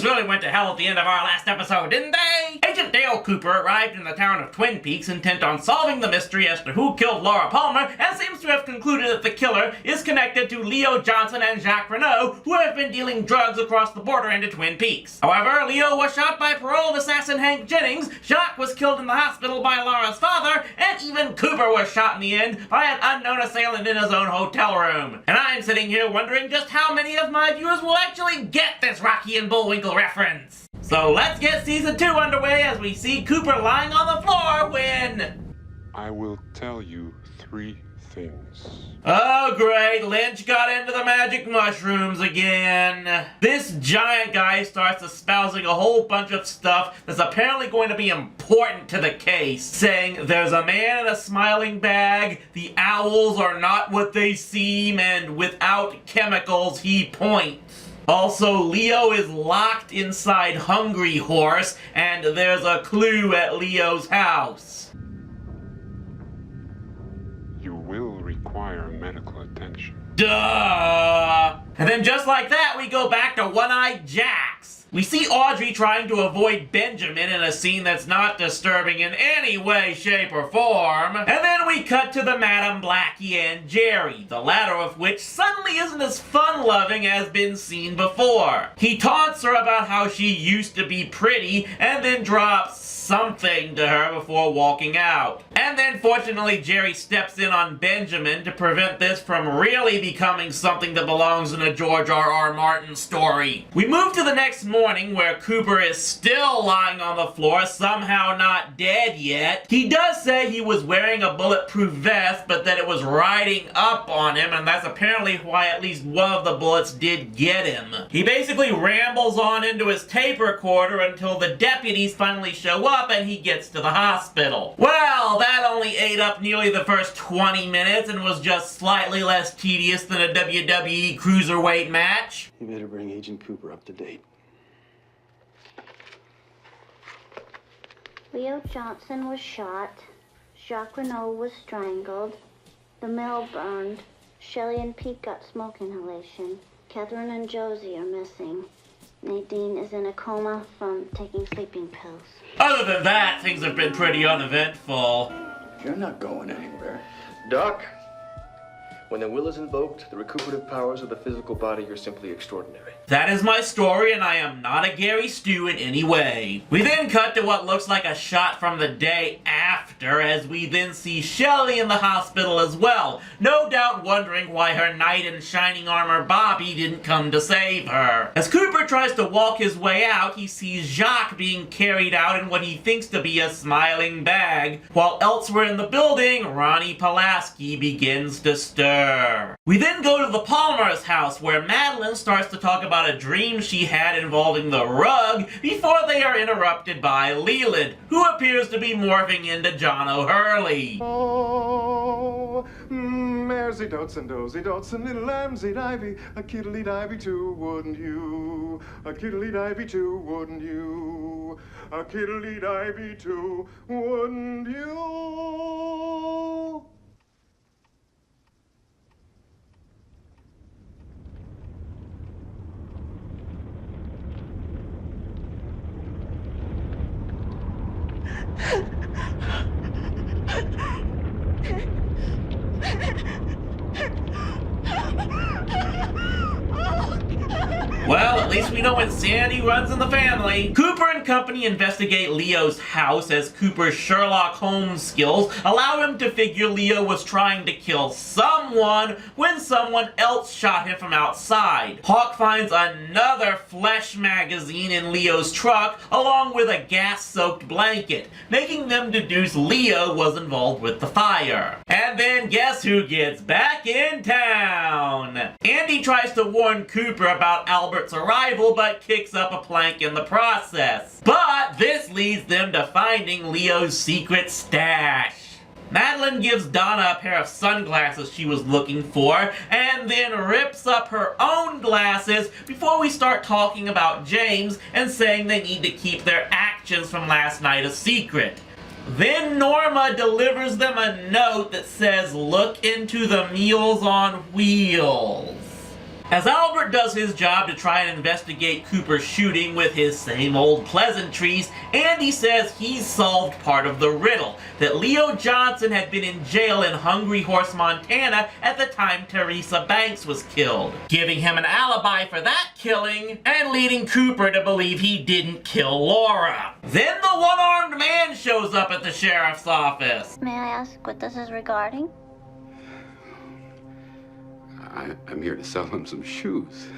Things really went to hell at the end of our last episode, didn't they? Agent Dale Cooper arrived in the town of Twin Peaks intent on solving the mystery as to who killed Laura Palmer, and seems to have concluded that the killer is connected to Leo Johnson and Jacques Renault, who have been dealing drugs across the border into Twin Peaks. However, Leo was shot by paroled assassin Hank Jennings, Jacques was killed in the hospital by Laura's father, and even Cooper was shot in the end by an unknown assailant in his own hotel room. And I'm sitting here wondering just how many of my viewers will actually get this Rocky and Bullwinkle reference. So let's get season 2 underway as we see Cooper lying on the floor when... I will tell you 3 things. Oh great, Lynch got into the magic mushrooms again. This giant guy starts espousing a whole bunch of stuff that's apparently going to be important to the case, saying there's a man in a smiling bag, the owls are not what they seem, and without chemicals he points. Also, Leo is locked inside Hungry Horse, and there's a clue at Leo's house. You will require medical attention. Duh! And then just like that, we go back to One-Eyed Jacks. We see Audrey trying to avoid Benjamin in a scene that's not disturbing in any way, shape, or form. And then we cut to the Madam Blackie and Jerry, the latter of which suddenly isn't as fun-loving as been seen before. He taunts her about how she used to be pretty, and then drops something to her before walking out. And then fortunately Jerry steps in on Benjamin to prevent this from really becoming something that belongs in a George R.R. Martin story. We move to the next morning where Cooper is still lying on the floor, somehow not dead yet. He does say he was wearing a bulletproof vest, but that it was riding up on him, and that's apparently why at least one of the bullets did get him. He basically rambles on into his tape recorder until the deputies finally show up and he gets to the hospital. Well, that only ate up nearly the first 20 minutes and was just slightly less tedious than a WWE Cruiserweight match. You better bring Agent Cooper up to date. Leo Johnson was shot. Jacques Renault was strangled. The mill burned. Shelley and Pete got smoke inhalation. Catherine and Josie are missing. Nadine is in a coma from taking sleeping pills. Other than that, things have been pretty uneventful. You're not going anywhere. Doc, when the will is invoked, the recuperative powers of the physical body are simply extraordinary. That is my story, and I am not a Gary Stu in any way. We then cut to what looks like a shot from the day after, as we then see Shelley in the hospital as well, no doubt wondering why her knight in shining armor Bobby didn't come to save her. As Cooper tries to walk his way out, he sees Jacques being carried out in what he thinks to be a smiling bag, while elsewhere in the building, Ronnie Pulaski begins to stir. We then go to the Palmer's house, where Madeline starts to talk about a dream she had involving the rug before they are interrupted by Leland, who appears to be morphing into John O'Hurley. Oh, Maresy dotes and dozy dotes and little lambsy divey, a kiddly divey too, wouldn't you? A kiddly divey too, wouldn't you? A kiddly divey too, wouldn't you? Well, at least we know insanity runs in the family. Cooper and company investigate Leo's house as Cooper's Sherlock Holmes skills allow him to figure Leo was trying to kill someone when someone else shot him from outside. Hawk finds another Flesh magazine in Leo's truck along with a gas-soaked blanket, making them deduce Leo was involved with the fire. And then guess who gets back in town? Andy tries to warn Cooper about Albert's arrival, but kicks up a plank in the process. But this leads them to finding Leo's secret stash. Madeline gives Donna a pair of sunglasses she was looking for, and then rips up her own glasses before we start talking about James and saying they need to keep their actions from last night a secret. Then Norma delivers them a note that says, "Look into the Meals on Wheels." As Albert does his job to try and investigate Cooper's shooting with his same old pleasantries, Andy says he's solved part of the riddle, that Leo Johnson had been in jail in Hungry Horse, Montana at the time Teresa Banks was killed, giving him an alibi for that killing and leading Cooper to believe he didn't kill Laura. Then the one-armed man shows up at the sheriff's office. May I ask what this is regarding? I'm here to sell him some shoes.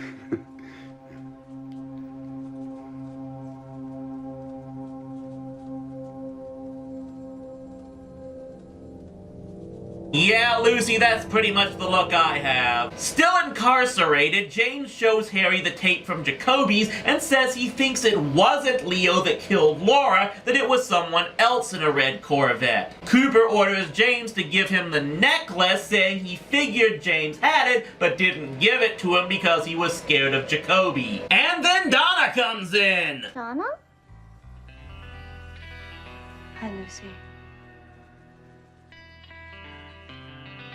Yeah, Lucy, that's pretty much the look I have. Still incarcerated, James shows Harry the tape from Jacoby's and says he thinks it wasn't Leo that killed Laura, that it was someone else in a red Corvette. Cooper orders James to give him the necklace, saying he figured James had it, but didn't give it to him because he was scared of Jacoby. And then Donna comes in! Donna? Hi, Lucy.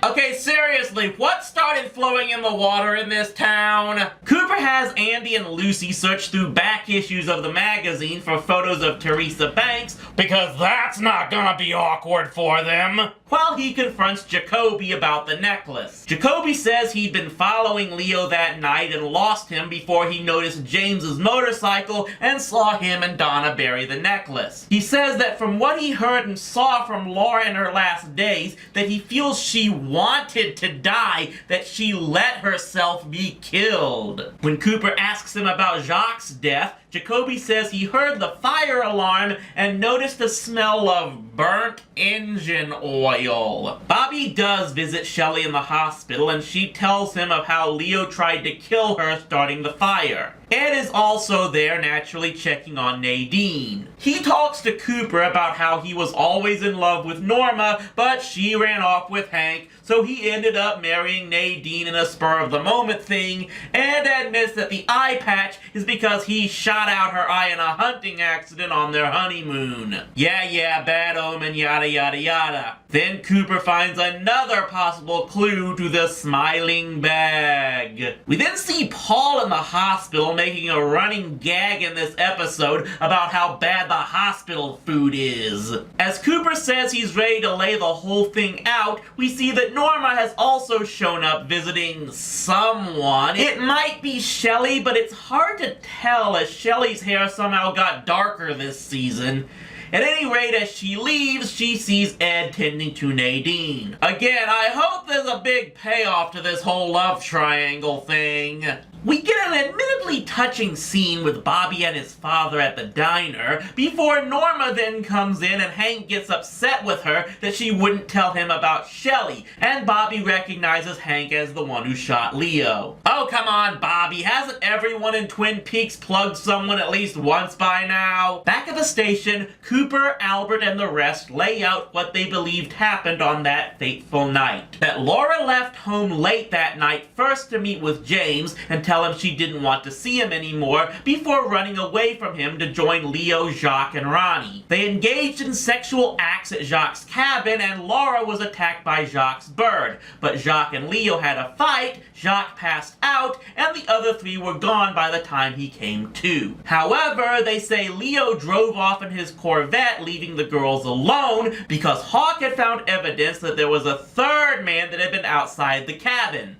Okay, seriously, what started flowing in the water in this town? Cooper has Andy and Lucy search through back issues of the magazine for photos of Teresa Banks, because that's not gonna be awkward for them, while he confronts Jacoby about the necklace. Jacoby says he'd been following Leo that night and lost him before he noticed James's motorcycle and saw him and Donna bury the necklace. He says that from what he heard and saw from Laura in her last days, that he feels she wanted to die, that she let herself be killed. When Cooper asks him about Jacques' death, Jacoby says he heard the fire alarm and noticed the smell of burnt engine oil. Bobby does visit Shelley in the hospital and she tells him of how Leo tried to kill her starting the fire. Ed is also there, naturally checking on Nadine. He talks to Cooper about how he was always in love with Norma, but she ran off with Hank, so he ended up marrying Nadine in a spur-of-the-moment thing, and admits that the eye patch is because he shot out her eye in a hunting accident on their honeymoon. Yeah, bad omen, yada yada yada. Then Cooper finds another possible clue to the smiling bag. We then see Paul in the hospital making a running gag in this episode about how bad the hospital food is. As Cooper says he's ready to lay the whole thing out, we see that Norma has also shown up visiting someone. It might be Shelley, but it's hard to tell as Shelley's hair somehow got darker this season. At any rate, as she leaves, she sees Ed tending to Nadine. Again, I hope there's a big payoff to this whole love triangle thing. We get an admittedly touching scene with Bobby and his father at the diner, before Norma then comes in and Hank gets upset with her that she wouldn't tell him about Shelley, and Bobby recognizes Hank as the one who shot Leo. Oh, come on, Bobby, hasn't everyone in Twin Peaks plugged someone at least once by now? Back at the station, Cooper, Albert, and the rest lay out what they believed happened on that fateful night. That Laura left home late that night first to meet with James and tell him she didn't want to see him anymore before running away from him to join Leo, Jacques, and Ronnie. They engaged in sexual acts at Jacques' cabin and Laura was attacked by Jacques' bird. But Jacques and Leo had a fight, Jacques passed out, and the other three were gone by the time he came to. However, they say Leo drove off in his Corvette, leaving the girls alone because Hawk had found evidence that there was a third man that had been outside the cabin.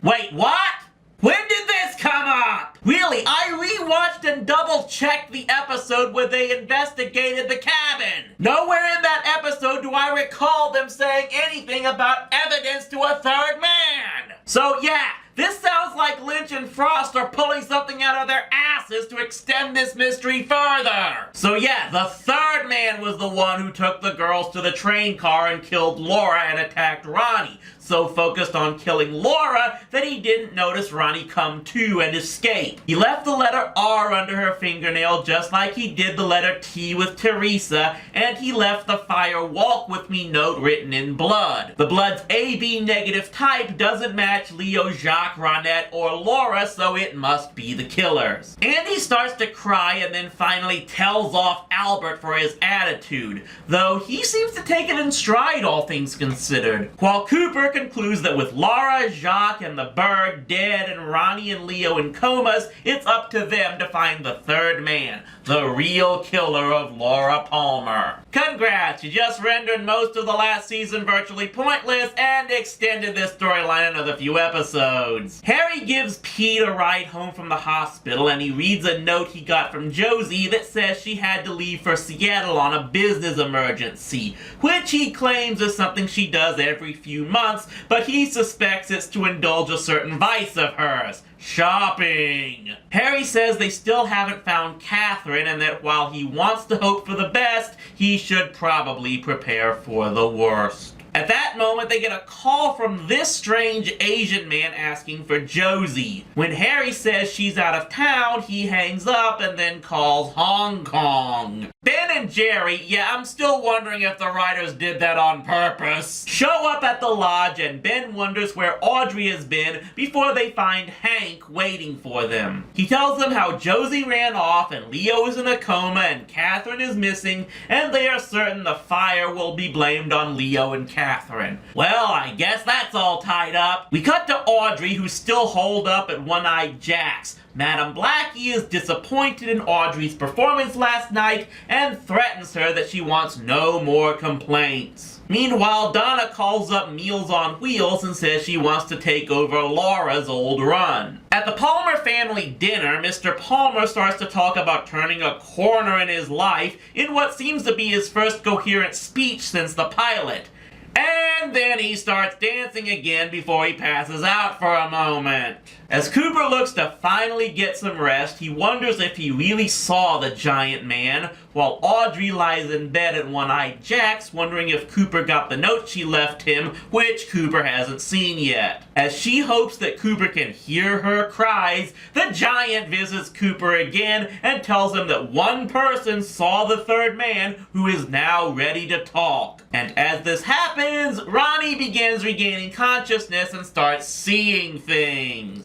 Wait, what? When did this come up? Really, I rewatched and double-checked the episode where they investigated the cabin. Nowhere in that episode do I recall them saying anything about evidence to a third man. So yeah, this sounds like Lynch and Frost are pulling something out of their asses to extend this mystery further. So yeah, the third man was the one who took the girls to the train car and killed Laura and attacked Ronnie. So focused on killing Laura that he didn't notice Ronnie come to and escape. He left the letter R under her fingernail just like he did the letter T with Teresa, and he left the Fire Walk With Me note written in blood. The blood's AB negative type doesn't match Leo, Jacques, Ronette, or Laura, so it must be the killers. And Andy starts to cry and then finally tells off Albert for his attitude, though he seems to take it in stride, all things considered. While Cooper concludes that with Laura, Jacques, and the bird dead and Ronnie and Leo in comas, it's up to them to find the third man, the real killer of Laura Palmer. Congrats, you just rendered most of the last season virtually pointless and extended this storyline another few episodes. Harry gives Pete a ride home from the hospital and he reads a note he got from Josie that says she had to leave for Seattle on a business emergency, which he claims is something she does every few months, but he suspects it's to indulge a certain vice of hers: shopping. Harry says they still haven't found Catherine and that while he wants to hope for the best, he should probably prepare for the worst. At that moment, they get a call from this strange Asian man asking for Josie. When Harry says she's out of town, he hangs up and then calls Hong Kong. Ben and Jerry, yeah, I'm still wondering if the writers did that on purpose, show up at the lodge and Ben wonders where Audrey has been before they find Hank waiting for them. He tells them how Josie ran off and Leo is in a coma and Catherine is missing, and they are certain the fire will be blamed on Leo and Catherine. Well, I guess that's all tied up. We cut to Audrey, who's still holed up at One-Eyed Jack's. Madame Blackie is disappointed in Audrey's performance last night and threatens her that she wants no more complaints. Meanwhile, Donna calls up Meals on Wheels and says she wants to take over Laura's old run. At the Palmer family dinner, Mr. Palmer starts to talk about turning a corner in his life in what seems to be his first coherent speech since the pilot. And then he starts dancing again before he passes out for a moment. As Cooper looks to finally get some rest, he wonders if he really saw the giant man, while Audrey lies in bed at One-Eyed Jack's, wondering if Cooper got the note she left him, which Cooper hasn't seen yet. As she hopes that Cooper can hear her cries, the giant visits Cooper again and tells him that one person saw the third man, who is now ready to talk. And as this happens, Ronnie begins regaining consciousness and starts seeing things.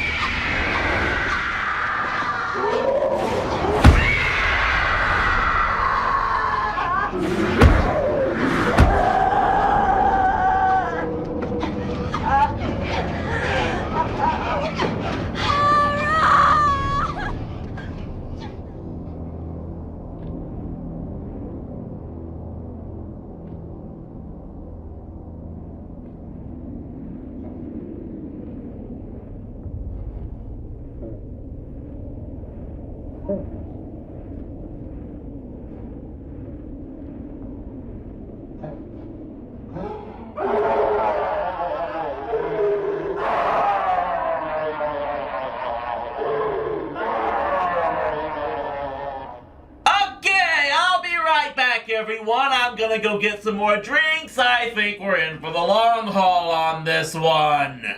Everyone, I'm gonna go get some more drinks. I think we're in for the long haul on this one.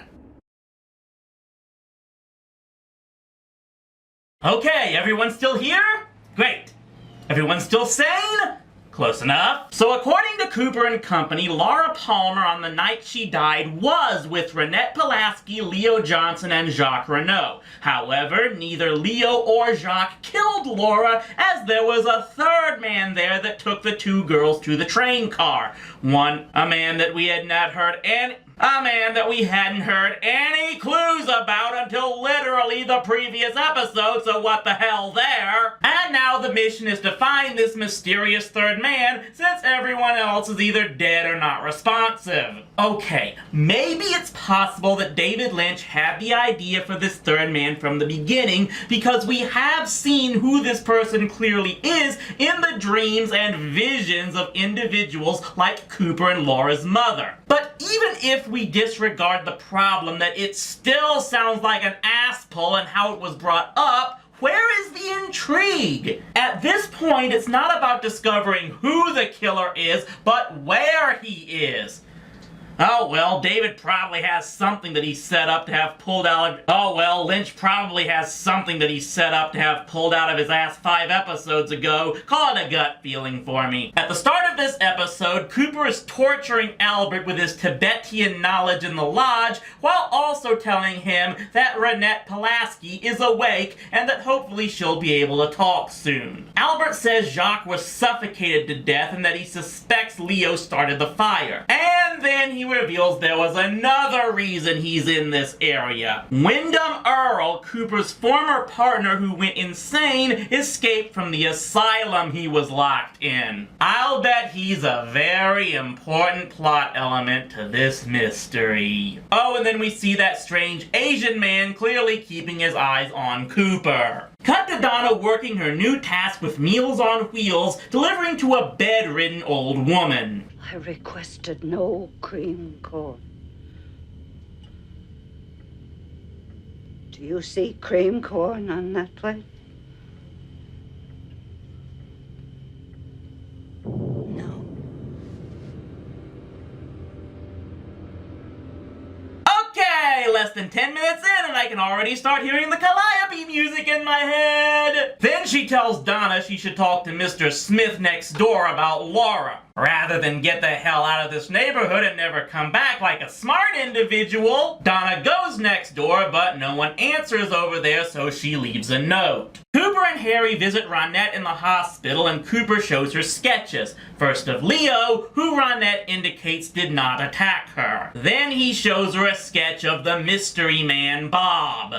Okay, everyone still here? Great. Everyone still sane? Close enough. So according to Cooper and company, Laura Palmer on the night she died was with Renette Pulaski, Leo Johnson, and Jacques Renault. However, neither Leo or Jacques killed Laura, as there was a third man there that took the two girls to the train car. A man that we hadn't heard any clues about until literally the previous episode, so what the hell there? And now the mission is to find this mysterious third man, since everyone else is either dead or not responsive. Okay, maybe it's possible that David Lynch had the idea for this third man from the beginning, because we have seen who this person clearly is in the dreams and visions of individuals like Cooper and Laura's mother. But even if we disregard the problem that it still sounds like an ass pull and how it was brought up, where is the intrigue? At this point, it's not about discovering who the killer is, but where he is. Oh well, David probably has something that he set up to have pulled out of... Oh well, Lynch probably has something that he set up to have pulled out of his ass 5 episodes ago. Call it a gut feeling for me. At the start of this episode, Cooper is torturing Albert with his Tibetan knowledge in the lodge, while also telling him that Renette Pulaski is awake and that hopefully she'll be able to talk soon. Albert says Jacques was suffocated to death and that he suspects Leo started the fire. And then he reveals there was another reason he's in this area. Wyndham Earl, Cooper's former partner who went insane, escaped from the asylum he was locked in. I'll bet he's a very important plot element to this mystery. Oh, and then we see that strange Asian man clearly keeping his eyes on Cooper. Cut to Donna working her new task with Meals on Wheels, delivering to a bedridden old woman. I requested no cream corn. Do you see cream corn on that plate? No. Okay, less than 10 minutes in and I can already start hearing the Calliope music in my head. Then she tells Donna she should talk to Mr. Smith next door about Laura. Rather than get the hell out of this neighborhood and never come back like a smart individual, Donna goes next door, but no one answers over there, so she leaves a note. Cooper and Harry visit Ronette in the hospital, and Cooper shows her sketches. First of Leo, who Ronette indicates did not attack her. Then he shows her a sketch of the mystery man, Bob.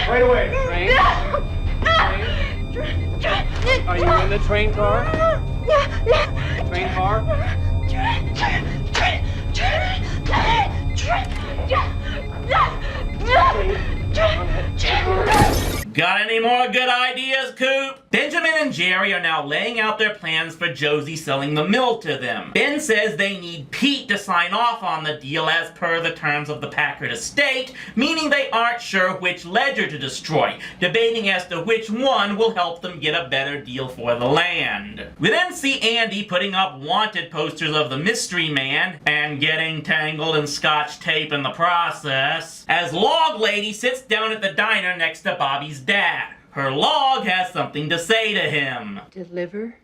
Right away. Train? Are you in the train car? Train car? Got any more good ideas, Coop? Benjamin and Jerry are now laying out their plans for Josie selling the mill to them. Ben says they need Pete to sign off on the deal as per the terms of the Packard estate, meaning they aren't sure which ledger to destroy, debating as to which one will help them get a better deal for the land. We then see Andy putting up wanted posters of the mystery man, and getting tangled in scotch tape in the process, as Log Lady sits down at the diner next to Bobby's dad. Her log has something to say to him. Deliver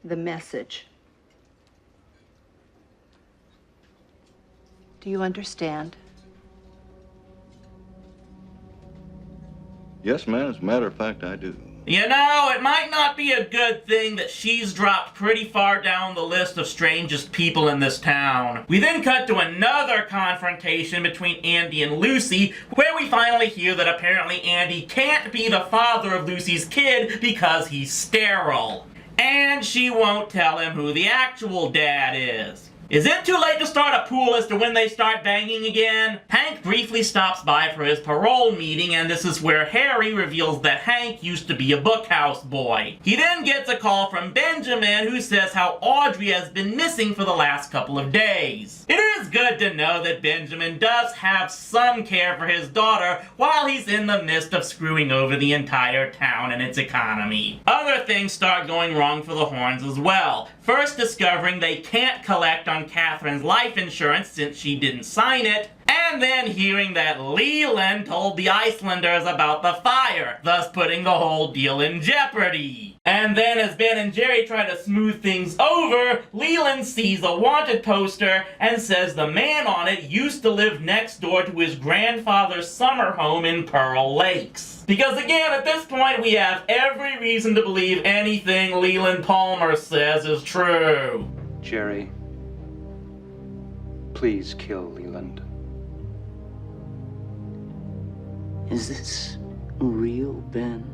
the message. Do you understand? Yes, ma'am. As a matter of fact, I do. You know, it might not be a good thing that she's dropped pretty far down the list of strangest people in this town. We then cut to another confrontation between Andy and Lucy, where we finally hear that apparently Andy can't be the father of Lucy's kid because he's sterile. And she won't tell him who the actual dad is. Is it too late to start a pool as to when they start banging again? Hank briefly stops by for his parole meeting, and this is where Harry reveals that Hank used to be a bookhouse boy. He then gets a call from Benjamin, who says how Audrey has been missing for the last couple of days. It is good to know that Benjamin does have some care for his daughter while he's in the midst of screwing over the entire town and its economy. Other things start going wrong for the Horns as well. First, discovering they can't collect on Catherine's life insurance since she didn't sign it, and then hearing that Leland told the Icelanders about the fire, thus putting the whole deal in jeopardy. And then as Ben and Jerry try to smooth things over, Leland sees a wanted poster and says the man on it used to live next door to his grandfather's summer home in Pearl Lakes. Because again, at this point, we have every reason to believe anything Leland Palmer says is true. Jerry, please kill Leland. Is this real, Ben?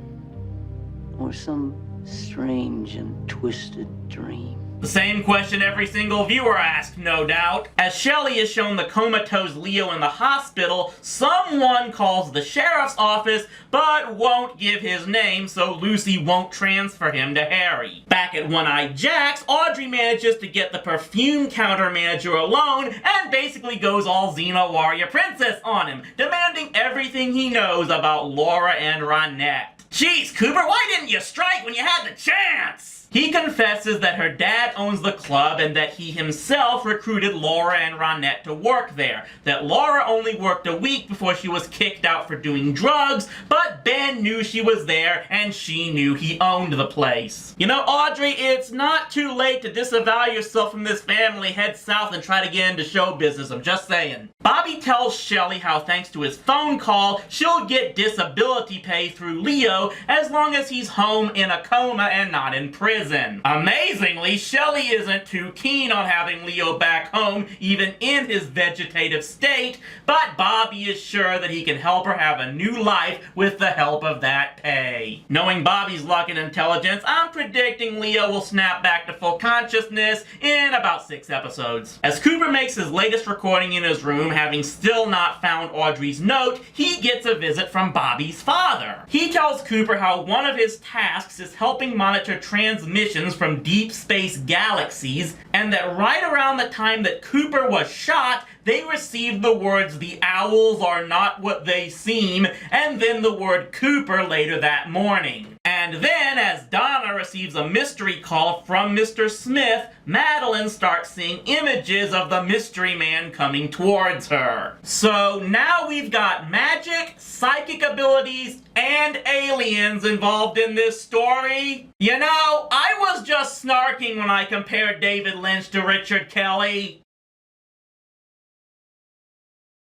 Or some strange and twisted dream? The same question every single viewer asked, no doubt. As Shelley is shown the comatose Leo in the hospital, someone calls the sheriff's office, but won't give his name so Lucy won't transfer him to Harry. Back at One-Eyed Jack's, Audrey manages to get the perfume counter manager alone and basically goes all Xena Warrior Princess on him, demanding everything he knows about Laura and Ronette. Jeez, Cooper, why didn't you strike when you had the chance? He confesses that her dad owns the club and that he himself recruited Laura and Ronette to work there. That Laura only worked a week before she was kicked out for doing drugs, but Ben knew she was there and she knew he owned the place. You know, Audrey, it's not too late to disavow yourself from this family, head south and try to get into show business, I'm just saying. Bobby tells Shelley how thanks to his phone call, she'll get disability pay through Leo as long as he's home in a coma and not in prison. Amazingly, Shelley isn't too keen on having Leo back home, even in his vegetative state, but Bobby is sure that he can help her have a new life with the help of that pay. Knowing Bobby's luck and intelligence, I'm predicting Leo will snap back to full consciousness in about 6 episodes. As Cooper makes his latest recording in his room, having still not found Audrey's note, he gets a visit from Bobby's father. He tells Cooper how one of his tasks is helping monitor transmissions from deep space galaxies, and that right around the time that Cooper was shot, they received the words "the owls are not what they seem," and then the word Cooper later that morning. And then, as Donna receives a mystery call from Mr. Smith, Madeline starts seeing images of the mystery man coming towards her. So now we've got magic, psychic abilities, and aliens involved in this story. You know, I was just snarking when I compared David Lynch to Richard Kelly.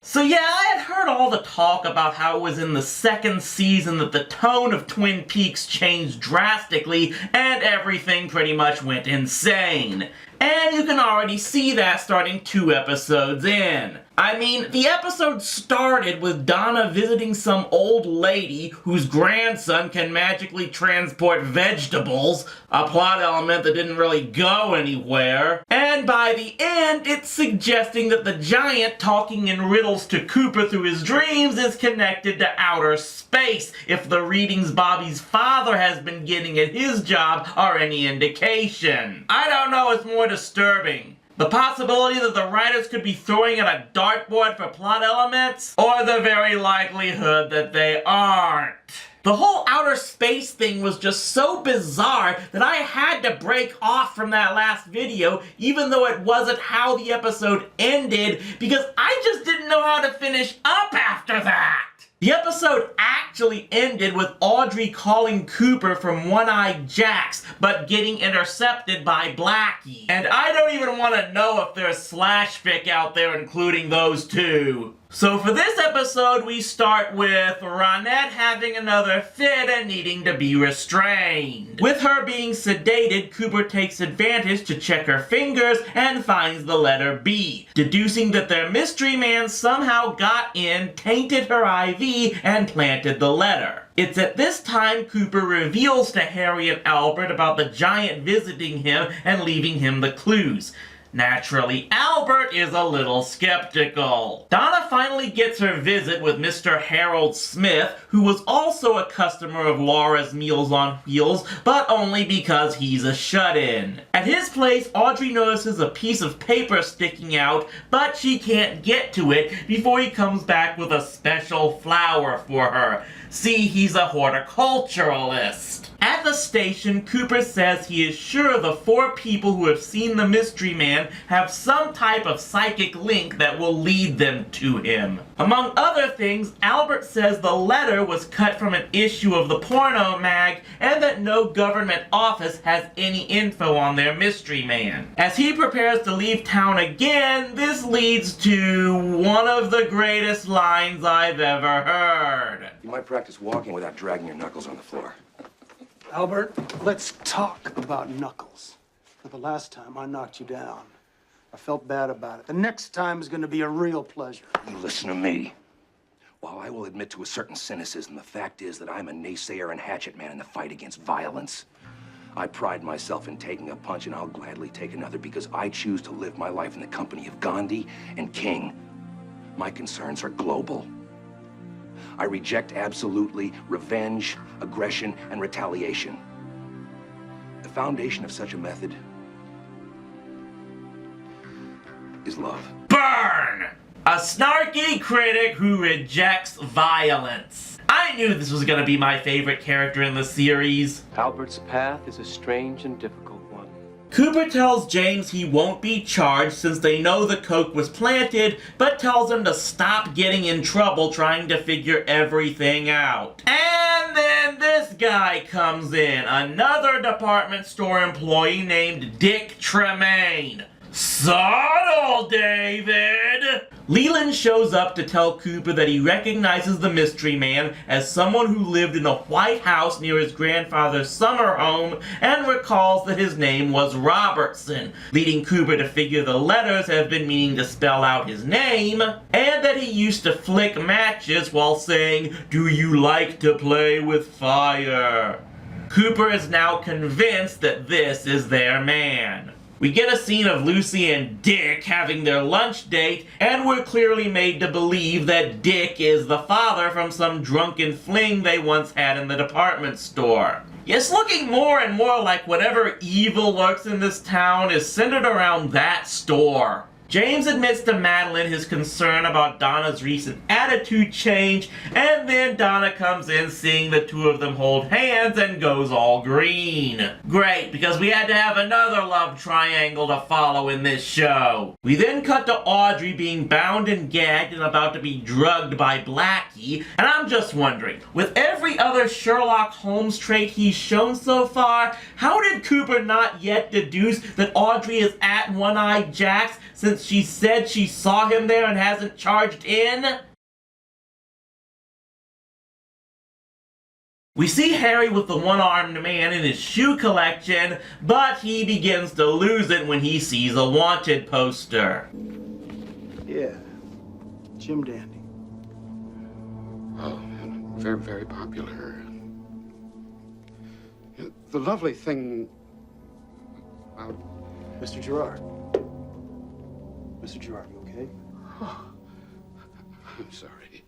So yeah, I had heard all the talk about how it was in the 2nd season that the tone of Twin Peaks changed drastically and everything pretty much went insane. And you can already see that starting 2 episodes in. I mean, the episode started with Donna visiting some old lady whose grandson can magically transport vegetables, a plot element that didn't really go anywhere. And by the end, it's suggesting that the giant talking in riddles to Cooper through his dreams is connected to outer space, if the readings Bobby's father has been getting at his job are any indication. I don't know what's more disturbing. The possibility that the writers could be throwing at a dartboard for plot elements, or the very likelihood that they aren't. The whole outer space thing was just so bizarre that I had to break off from that last video, even though it wasn't how the episode ended, because I just didn't know how to finish up after that. The episode actually ended with Audrey calling Cooper from One-Eyed Jacks, but getting intercepted by Blackie. And I don't even want to know if there's slash fic out there including those two. So for this episode, we start with Ronette having another fit and needing to be restrained. With her being sedated, Cooper takes advantage to check her fingers and finds the letter B, deducing that their mystery man somehow got in, tainted her IV, and planted the letter. It's at this time Cooper reveals to Harry and Albert about the giant visiting him and leaving him the clues. Naturally, Albert is a little skeptical. Donna finally gets her visit with Mr. Harold Smith, who was also a customer of Laura's Meals on Wheels, but only because he's a shut-in. At his place, Audrey notices a piece of paper sticking out, but she can't get to it before he comes back with a special flower for her. See, he's a horticulturalist. At the station, Cooper says he is sure the 4 people who have seen the mystery man have some type of psychic link that will lead them to him. Among other things, Albert says the letter was cut from an issue of the porno mag and that no government office has any info on their mystery man. As he prepares to leave town again, this leads to one of the greatest lines I've ever heard. You might practice walking without dragging your knuckles on the floor. Albert, let's talk about knuckles. For the last time, I knocked you down. I felt bad about it. The next time is going to be a real pleasure. You listen to me. While I will admit to a certain cynicism, the fact is that I'm a naysayer and hatchet man in the fight against violence. I pride myself in taking a punch, and I'll gladly take another because I choose to live my life in the company of Gandhi and King. My concerns are global. I reject absolutely revenge, aggression, and retaliation. The foundation of such a method is love. Burn! A snarky critic who rejects violence. I I knew this was gonna be my favorite character in the series. Albert's path is a strange and difficult one. Cooper tells James he won't be charged since they know the coke was planted, but tells him to stop getting in trouble trying to figure everything out. And then this guy comes in, another department store employee named Dick Tremaine. Subtle, David! Leland shows up to tell Cooper that he recognizes the mystery man as someone who lived in a white house near his grandfather's summer home and recalls that his name was Robertson, leading Cooper to figure the letters have been meaning to spell out his name, and that he used to flick matches while saying, "Do you like to play with fire?" Cooper is now convinced that this is their man. We get a scene of Lucy and Dick having their lunch date, and we're clearly made to believe that Dick is the father from some drunken fling they once had in the department store. It's looking more and more like whatever evil lurks in this town is centered around that store. James admits to Madeline his concern about Donna's recent attitude change, and then Donna comes in seeing the two of them hold hands and goes all green. Great, because we had to have another love triangle to follow in this show. We then cut to Audrey being bound and gagged and about to be drugged by Blackie, and I'm just wondering, with every other Sherlock Holmes trait he's shown so far, how did Cooper not yet deduce that Audrey is at One-Eyed Jack's since she said she saw him there and hasn't charged in? We see Harry with the one-armed man in his shoe collection, but he begins to lose it when he sees a wanted poster. Yeah, Jim Dandy. Oh, very, very popular. The lovely thing about... Mr. Gerard. Mr. Gerard, you okay? I'm sorry.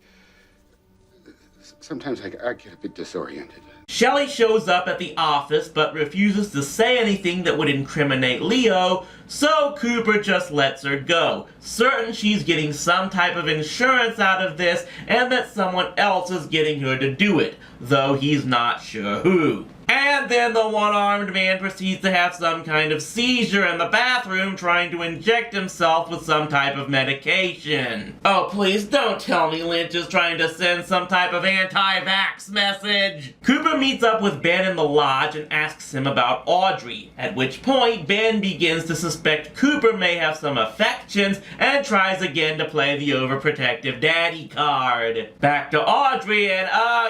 Sometimes I get a bit disoriented. Shelley shows up at the office but refuses to say anything that would incriminate Leo, so Cooper just lets her go, certain she's getting some type of insurance out of this and that someone else is getting her to do it, though he's not sure who. And then the one-armed man proceeds to have some kind of seizure in the bathroom trying to inject himself with some type of medication. Oh, please don't tell me Lynch is trying to send some type of anti-vax message. Cooper meets up with Ben in the lodge and asks him about Audrey, at which point Ben begins to suspect Cooper may have some affections and tries again to play the overprotective daddy card. Back to Audrey and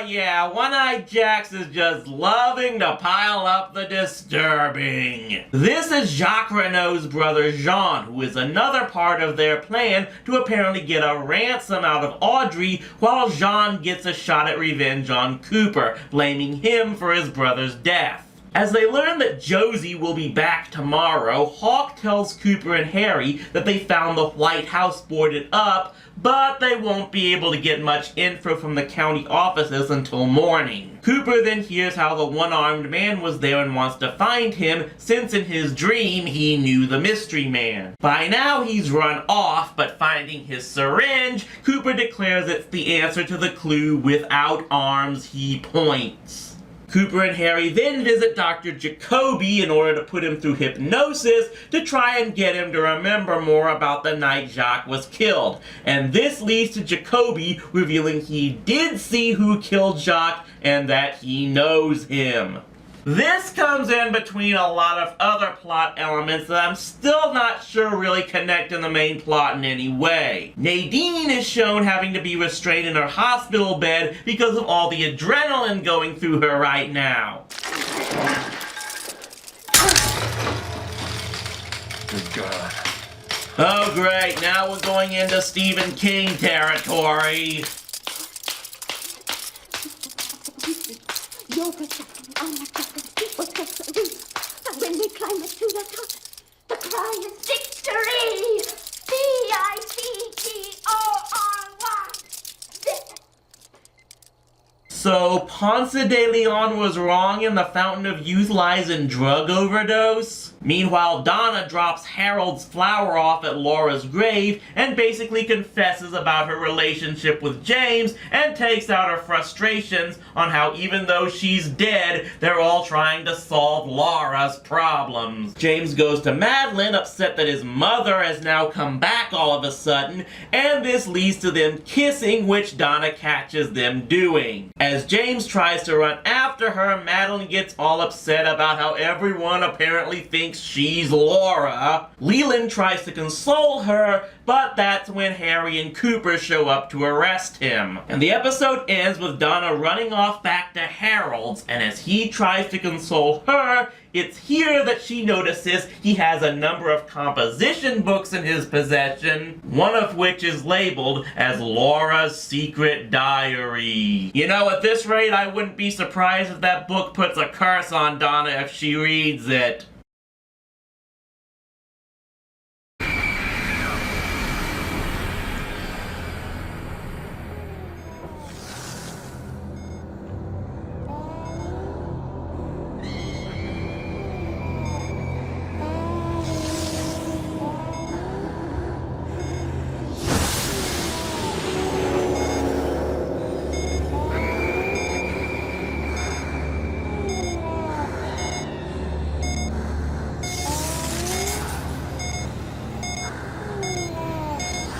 yeah, One-Eyed Jax is just loving to pile up the disturbing. This is Jacques Renault's brother Jean, who is another part of their plan to apparently get a ransom out of Audrey, while Jean gets a shot at revenge on Cooper, blaming him for his brother's death. As they learn that Josie will be back tomorrow, Hawk tells Cooper and Harry that they found the White House boarded up, but they won't be able to get much info from the county offices until morning. Cooper then hears how the one-armed man was there and wants to find him, since in his dream he knew the mystery man. By now he's run off, but finding his syringe, Cooper declares it's the answer to the clue "without arms he points." Cooper and Harry then visit Dr. Jacoby in order to put him through hypnosis to try and get him to remember more about the night Jacques was killed. And this leads to Jacoby revealing he did see who killed Jacques and that he knows him. This comes in between a lot of other plot elements that I'm still not sure really connect in the main plot in any way. Nadine is shown having to be restrained in her hospital bed because of all the adrenaline going through her right now. Good God. Oh great, now we're going into Stephen King territory. When we climb up to the top, the cry is victory! V-I-C-T-O-R-Y! So, Ponce de Leon was wrong and the Fountain of Youth lies in drug overdose? Meanwhile, Donna drops Harold's flower off at Laura's grave and basically confesses about her relationship with James and takes out her frustrations on how even though she's dead, they're all trying to solve Laura's problems. James goes to Madeline, upset that his mother has now come back all of a sudden, and this leads to them kissing, which Donna catches them doing. As James tries to run after her, Madeline gets all upset about how everyone apparently thinks she's Laura. Leland tries to console her, but that's when Harry and Cooper show up to arrest him. And the episode ends with Donna running off back to Harold's, and as he tries to console her, it's here that she notices he has a number of composition books in his possession, one of which is labeled as Laura's Secret Diary. You know, at this rate, I wouldn't be surprised if that book puts a curse on Donna if she reads it.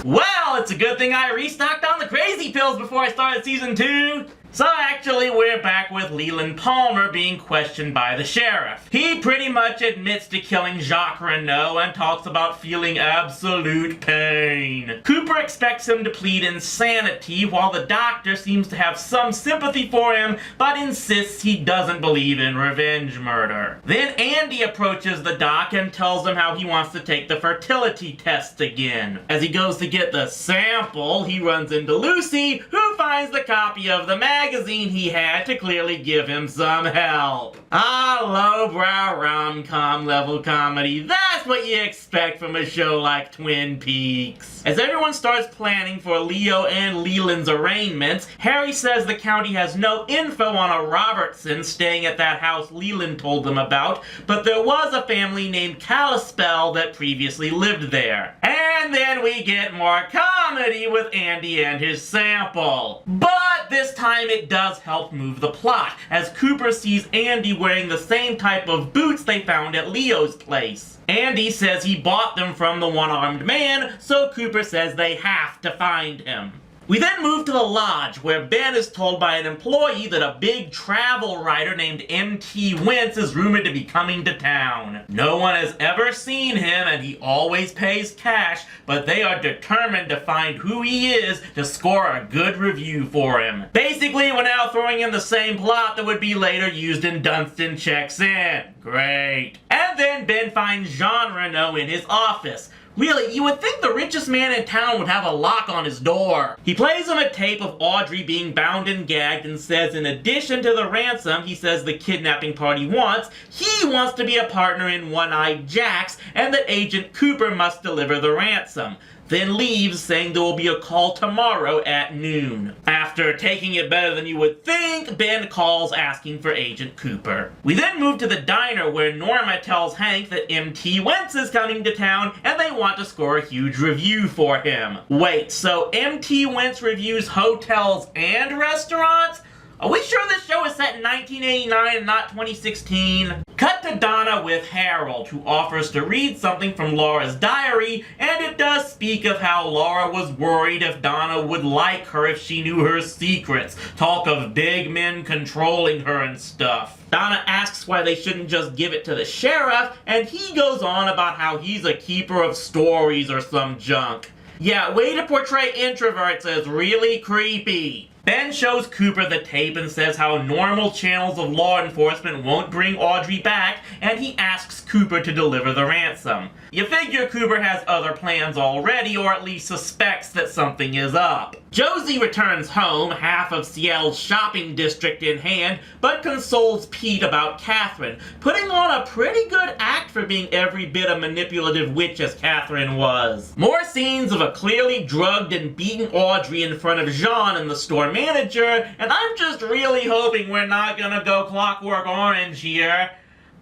Well, it's a good thing I restocked on the crazy pills before I started season 2. So actually, we're back with Leland Palmer being questioned by the sheriff. He pretty much admits to killing Jacques Renault and talks about feeling absolute pain. Cooper expects him to plead insanity, while the doctor seems to have some sympathy for him, but insists he doesn't believe in revenge murder. Then Andy approaches the doc and tells him how he wants to take the fertility test again. As he goes to get the sample, he runs into Lucy, who finds the copy of the magazine he had to clearly give him some help. Ah, lowbrow rom-com level comedy. That's what you expect from a show like Twin Peaks. As everyone starts planning for Leo and Leland's arraignments, Harry says the county has no info on a Robertson staying at that house Leland told them about, but there was a family named Kalispell that previously lived there. And then we get more comedy with Andy and his sample. But this time it does help move the plot, as Cooper sees Andy wearing the same type of boots they found at Leo's place. Andy says he bought them from the one-armed man, so Cooper says they have to find him. We then move to the lodge, where Ben is told by an employee that a big travel writer named M.T. Wentz is rumored to be coming to town. No one has ever seen him, and he always pays cash, but they are determined to find who he is to score a good review for him. Basically, we're now throwing in the same plot that would be later used in Dunstan Checks In. Great. And then Ben finds Jean Renault in his office. Really, you would think the richest man in town would have a lock on his door. He plays him a tape of Audrey being bound and gagged and says in addition to the ransom he says the kidnapping party wants, he wants to be a partner in One-Eyed Jacks and that Agent Cooper must deliver the ransom. Then leaves saying there will be a call tomorrow at noon. After taking it better than you would think, Ben calls asking for Agent Cooper. We then move to the diner where Norma tells Hank that M.T. Wentz is coming to town and they want to score a huge review for him. Wait, so M.T. Wentz reviews hotels and restaurants? Are we sure this show is set in 1989 and not 2016? Cut to Donna with Harold, who offers to read something from Laura's diary, and it does speak of how Laura was worried if Donna would like her if she knew her secrets. Talk of big men controlling her and stuff. Donna asks why they shouldn't just give it to the sheriff, and he goes on about how he's a keeper of stories or some junk. Yeah, way to portray introverts as really creepy. Ben shows Cooper the tape and says how normal channels of law enforcement won't bring Audrey back, and he asks Cooper to deliver the ransom. You figure Cooper has other plans already, or at least suspects that something is up. Josie returns home, half of Seattle's shopping district in hand, but consoles Pete about Catherine, putting on a pretty good act for being every bit a manipulative witch as Catherine was. More scenes of a clearly drugged and beaten Audrey in front of Jean and the store manager, and I'm just really hoping we're not gonna go Clockwork Orange here.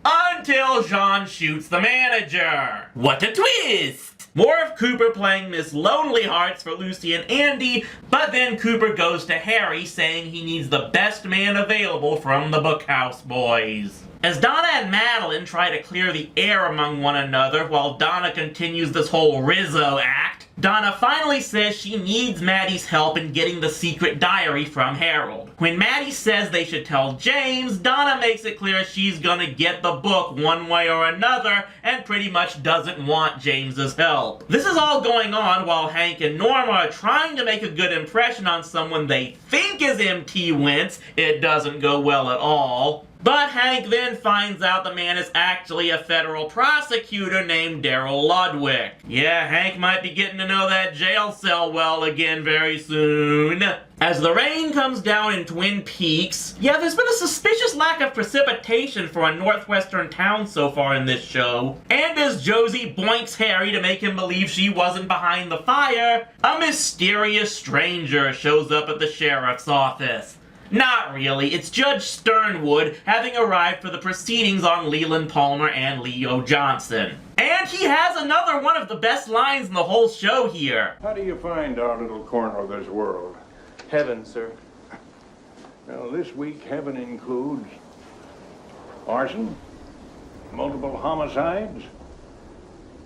until Jean shoots the manager. What a twist! More of Cooper playing Miss Lonely Hearts for Lucy and Andy, but then Cooper goes to Harry saying he needs the best man available from the Bookhouse Boys. As Donna and Madeline try to clear the air among one another while Donna continues this whole Rizzo act, Donna finally says she needs Maddie's help in getting the secret diary from Harold. When Maddie says they should tell James, Donna makes it clear she's gonna get the book one way or another and pretty much doesn't want James's help. This is all going on while Hank and Norma are trying to make a good impression on someone they think is MT Wentz. It doesn't go well at all. But Hank then finds out the man is actually a federal prosecutor named Daryl Ludwig. Yeah, Hank might be getting to know that jail cell well again very soon. As the rain comes down in Twin Peaks, yeah, there's been a suspicious lack of precipitation for a northwestern town so far in this show. And as Josie boinks Harry to make him believe she wasn't behind the fire, a mysterious stranger shows up at the sheriff's office. Not really, it's Judge Sternwood, having arrived for the proceedings on Leland Palmer and Leo Johnson. And he has another one of the best lines in the whole show here. How do you find our little corner of this world? Heaven, sir. Well, this week heaven includes arson, multiple homicides,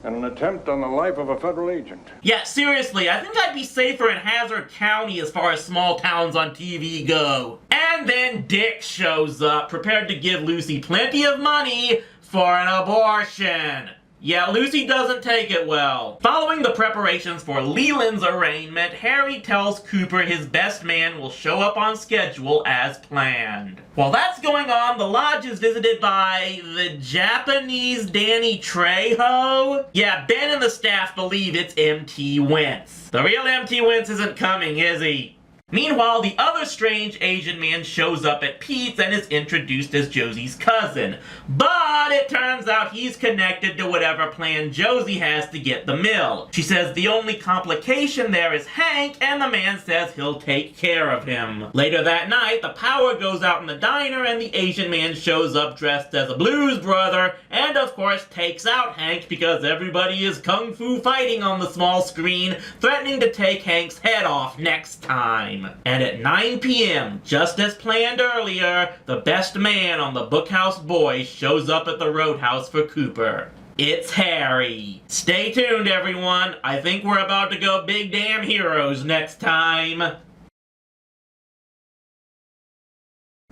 and an attempt on the life of a federal agent. Yeah, seriously, I think I'd be safer in Hazard County as far as small towns on TV go. And then Dick shows up, prepared to give Lucy plenty of money for an abortion. Yeah, Lucy doesn't take it well. Following the preparations for Leland's arraignment, Harry tells Cooper his best man will show up on schedule as planned. While that's going on, the lodge is visited by the Japanese Danny Trejo. Yeah, Ben and the staff believe it's MT Wentz. The real MT Wentz isn't coming, is he? Meanwhile, the other strange Asian man shows up at Pete's and is introduced as Josie's cousin. But it turns out he's connected to whatever plan Josie has to get the mill. She says the only complication there is Hank, and the man says he'll take care of him. Later that night, the power goes out in the diner and the Asian man shows up dressed as a blues brother, and of course takes out Hank because everybody is kung fu fighting on the small screen, threatening to take Hank's head off next time. And at 9 p.m., just as planned earlier, the best man on the Bookhouse Boys shows up at the Roadhouse for Cooper. It's Harry. Stay tuned, everyone. I think we're about to go big damn heroes next time.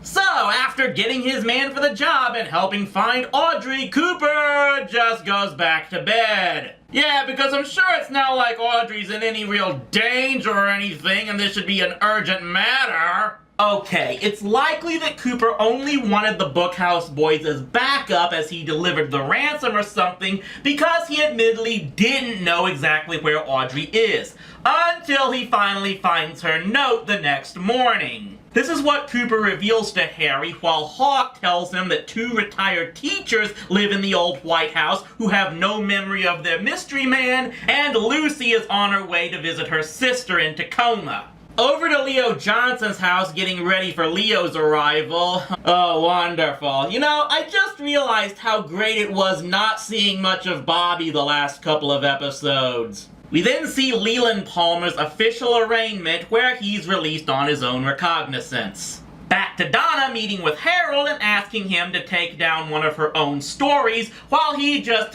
So, after getting his man for the job and helping find Audrey, Cooper just goes back to bed. Yeah, because I'm sure it's not like Audrey's in any real danger or anything and this should be an urgent matter. Okay, it's likely that Cooper only wanted the Bookhouse Boys as backup as he delivered the ransom or something because he admittedly didn't know exactly where Audrey is, until he finally finds her note the next morning. This is what Cooper reveals to Harry while Hawk tells him that 2 retired teachers live in the old White House who have no memory of their mystery man, and Lucy is on her way to visit her sister in Tacoma. Over to Leo Johnson's house getting ready for Leo's arrival. Oh, wonderful. You know, I just realized how great it was not seeing much of Bobby the last couple of episodes. We then see Leland Palmer's official arraignment where he's released on his own recognizance. Back to Donna meeting with Harold and asking him to take down one of her own stories while he just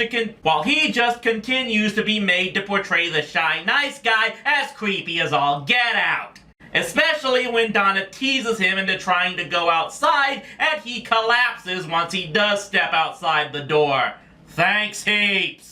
continues to be made to portray the shy nice guy as creepy as all get out. Especially when Donna teases him into trying to go outside and he collapses once he does step outside the door. Thanks heaps.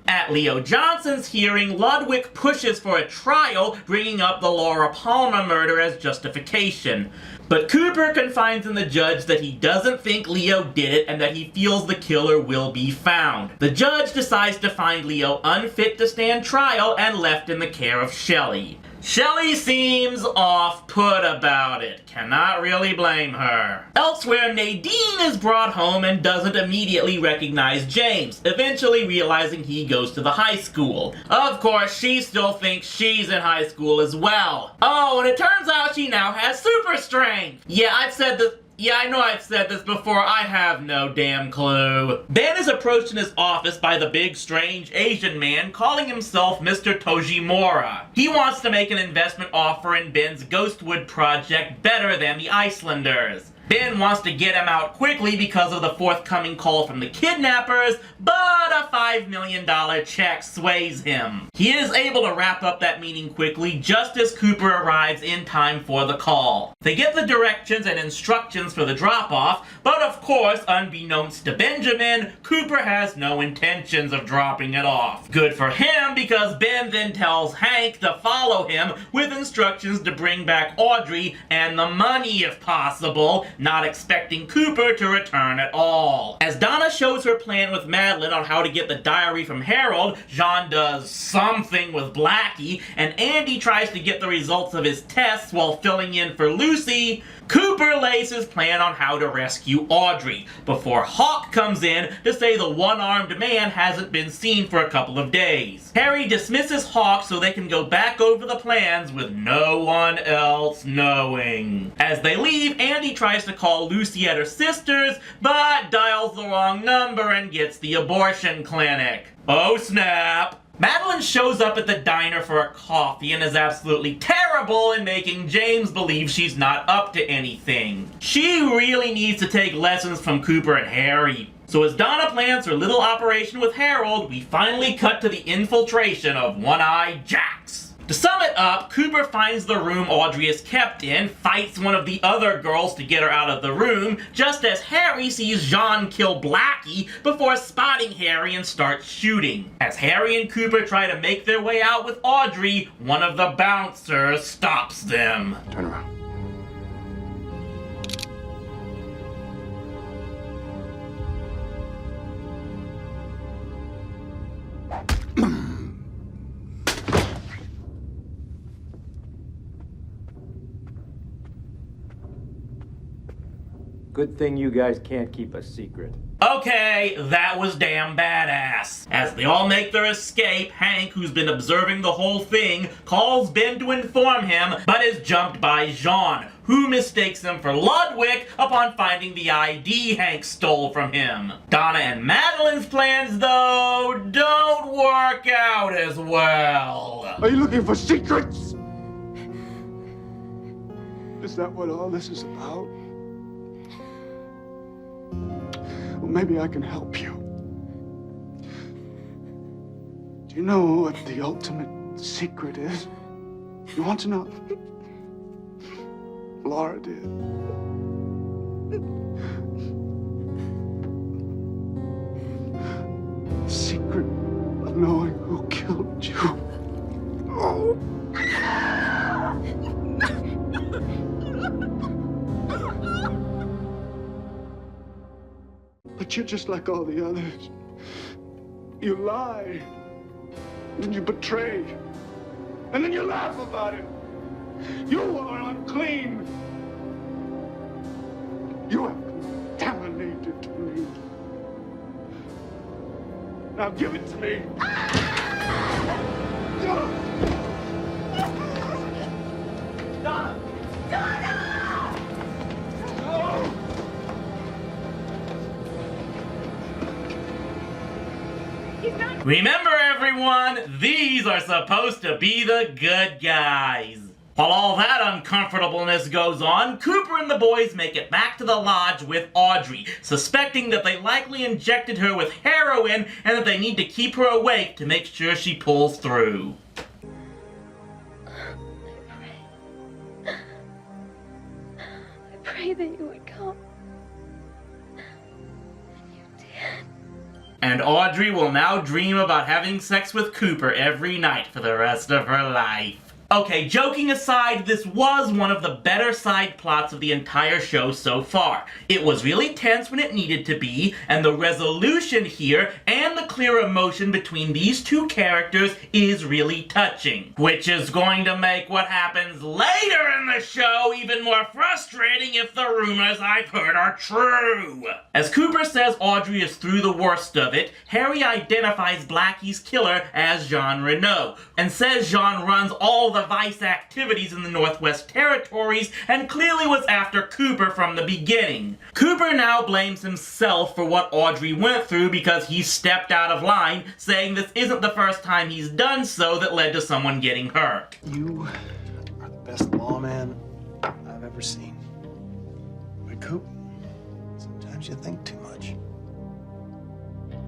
At Leo Johnson's hearing, Ludwig pushes for a trial, bringing up the Laura Palmer murder as justification. But Cooper confides in the judge that he doesn't think Leo did it and that he feels the killer will be found. The judge decides to find Leo unfit to stand trial and left in the care of Shelley. Shelley seems off-put about it. Cannot really blame her. Elsewhere, Nadine is brought home and doesn't immediately recognize James, eventually realizing he goes to the high school. Of course, she still thinks she's in high school as well. Oh, and it turns out she now has super strength. Yeah, I've said this. Yeah, I know I've said this before, I have no damn clue. Ben is approached in his office by the big, strange Asian man calling himself Mr. Tojimura. He wants to make an investment offer in Ben's Ghostwood project better than the Icelanders. Ben wants to get him out quickly because of the forthcoming call from the kidnappers, but a $5 million check sways him. He is able to wrap up that meeting quickly just as Cooper arrives in time for the call. They get the directions and instructions for the drop-off, but of course, unbeknownst to Benjamin, Cooper has no intentions of dropping it off. Good for him, because Ben then tells Hank to follow him with instructions to bring back Audrey and the money if possible, not expecting Cooper to return at all. As Donna shows her plan with Madeline on how to get the diary from Harold, Jean does something with Blackie, and Andy tries to get the results of his tests while filling in for Lucy. Cooper lays his plan on how to rescue Audrey, before Hawk comes in to say the one-armed man hasn't been seen for a couple of days. Harry dismisses Hawk so they can go back over the plans with no one else knowing. As they leave, Andy tries to call Lucy at her sister's, but dials the wrong number and gets the abortion clinic. Oh snap! Madeline shows up at the diner for a coffee and is absolutely terrible in making James believe she's not up to anything. She really needs to take lessons from Cooper and Harry. So as Donna plans her little operation with Harold, we finally cut to the infiltration of One-Eye Jacks. To sum it up, Cooper finds the room Audrey is kept in, fights one of the other girls to get her out of the room, just as Harry sees Jean kill Blackie before spotting Harry and starts shooting. As Harry and Cooper try to make their way out with Audrey, one of the bouncers stops them. Turn around. Good thing you guys can't keep a secret. Okay, that was damn badass. As they all make their escape, Hank, who's been observing the whole thing, calls Ben to inform him, but is jumped by Jean, who mistakes him for Ludwig upon finding the ID Hank stole from him. Donna and Madeline's plans, though, don't work out as well. Are you looking for secrets? Is that what all this is about? Well, maybe I can help you. Do you know what the ultimate secret is? You want to know? Laura did. The secret of knowing who killed you. Oh. But you're just like all the others. You lie, and you betray, and then you laugh about it. You are unclean. You have contaminated me. Now give it to me. Donna! Donna! No! Remember everyone, these are supposed to be the good guys. While all that uncomfortableness goes on, Cooper and the boys make it back to the lodge with Audrey, suspecting that they likely injected her with heroin and that they need to keep her awake to make sure she pulls through. I pray that you would come. And Audrey will now dream about having sex with Cooper every night for the rest of her life. Okay, joking aside, this was one of the better side plots of the entire show so far. It was really tense when it needed to be, and the resolution here and the clear emotion between these two characters is really touching. Which is going to make what happens later in the show even more frustrating if the rumors I've heard are true. As Cooper says Audrey is through the worst of it, Harry identifies Blackie's killer as Jean Renault, and says Jean runs all the the Vice activities in the Northwest Territories and clearly was after Cooper from the beginning. Cooper now blames himself for what Audrey went through because he stepped out of line, saying this isn't the first time he's done so that led to someone getting hurt. You are the best lawman I've ever seen. But Coop, sometimes you think too much.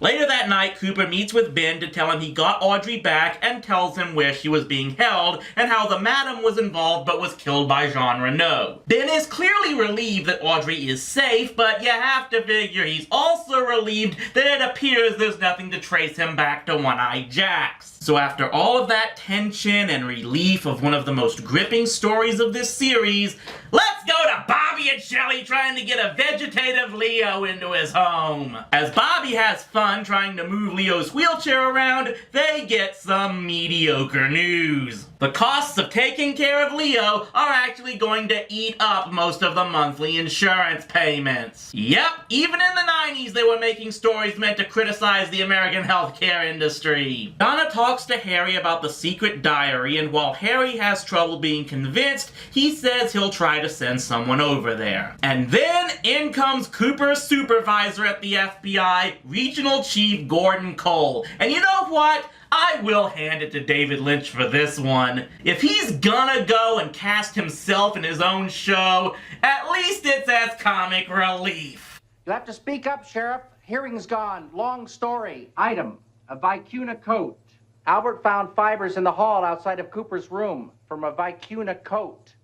Later that night, Cooper meets with Ben to tell him he got Audrey back and tells him where she was being held and how the madam was involved but was killed by Jean Renault. Ben is clearly relieved that Audrey is safe, but you have to figure he's also relieved that it appears there's nothing to trace him back to One-Eyed Jacks. So after all of that tension and relief of one of the most gripping stories of this series, let's go to Bobby and Shelley trying to get a vegetative Leo into his home. As Bobby has fun trying to move Leo's wheelchair around, they get some mediocre news. The costs of taking care of Leo are actually going to eat up most of the monthly insurance payments. Yep, even in the 90s they were making stories meant to criticize the American healthcare industry. Donna talks to Harry about the secret diary, and while Harry has trouble being convinced, he says he'll try to send someone over there. And then in comes Cooper's supervisor at the FBI, Regional Chief Gordon Cole. And you know what? I will hand it to David Lynch for this one. If he's gonna go and cast himself in his own show, at least it's as comic relief. You'll have to speak up, Sheriff. Hearing's gone. Long story. Item, a vicuna coat. Albert found fibers in the hall outside of Cooper's room from a vicuna coat.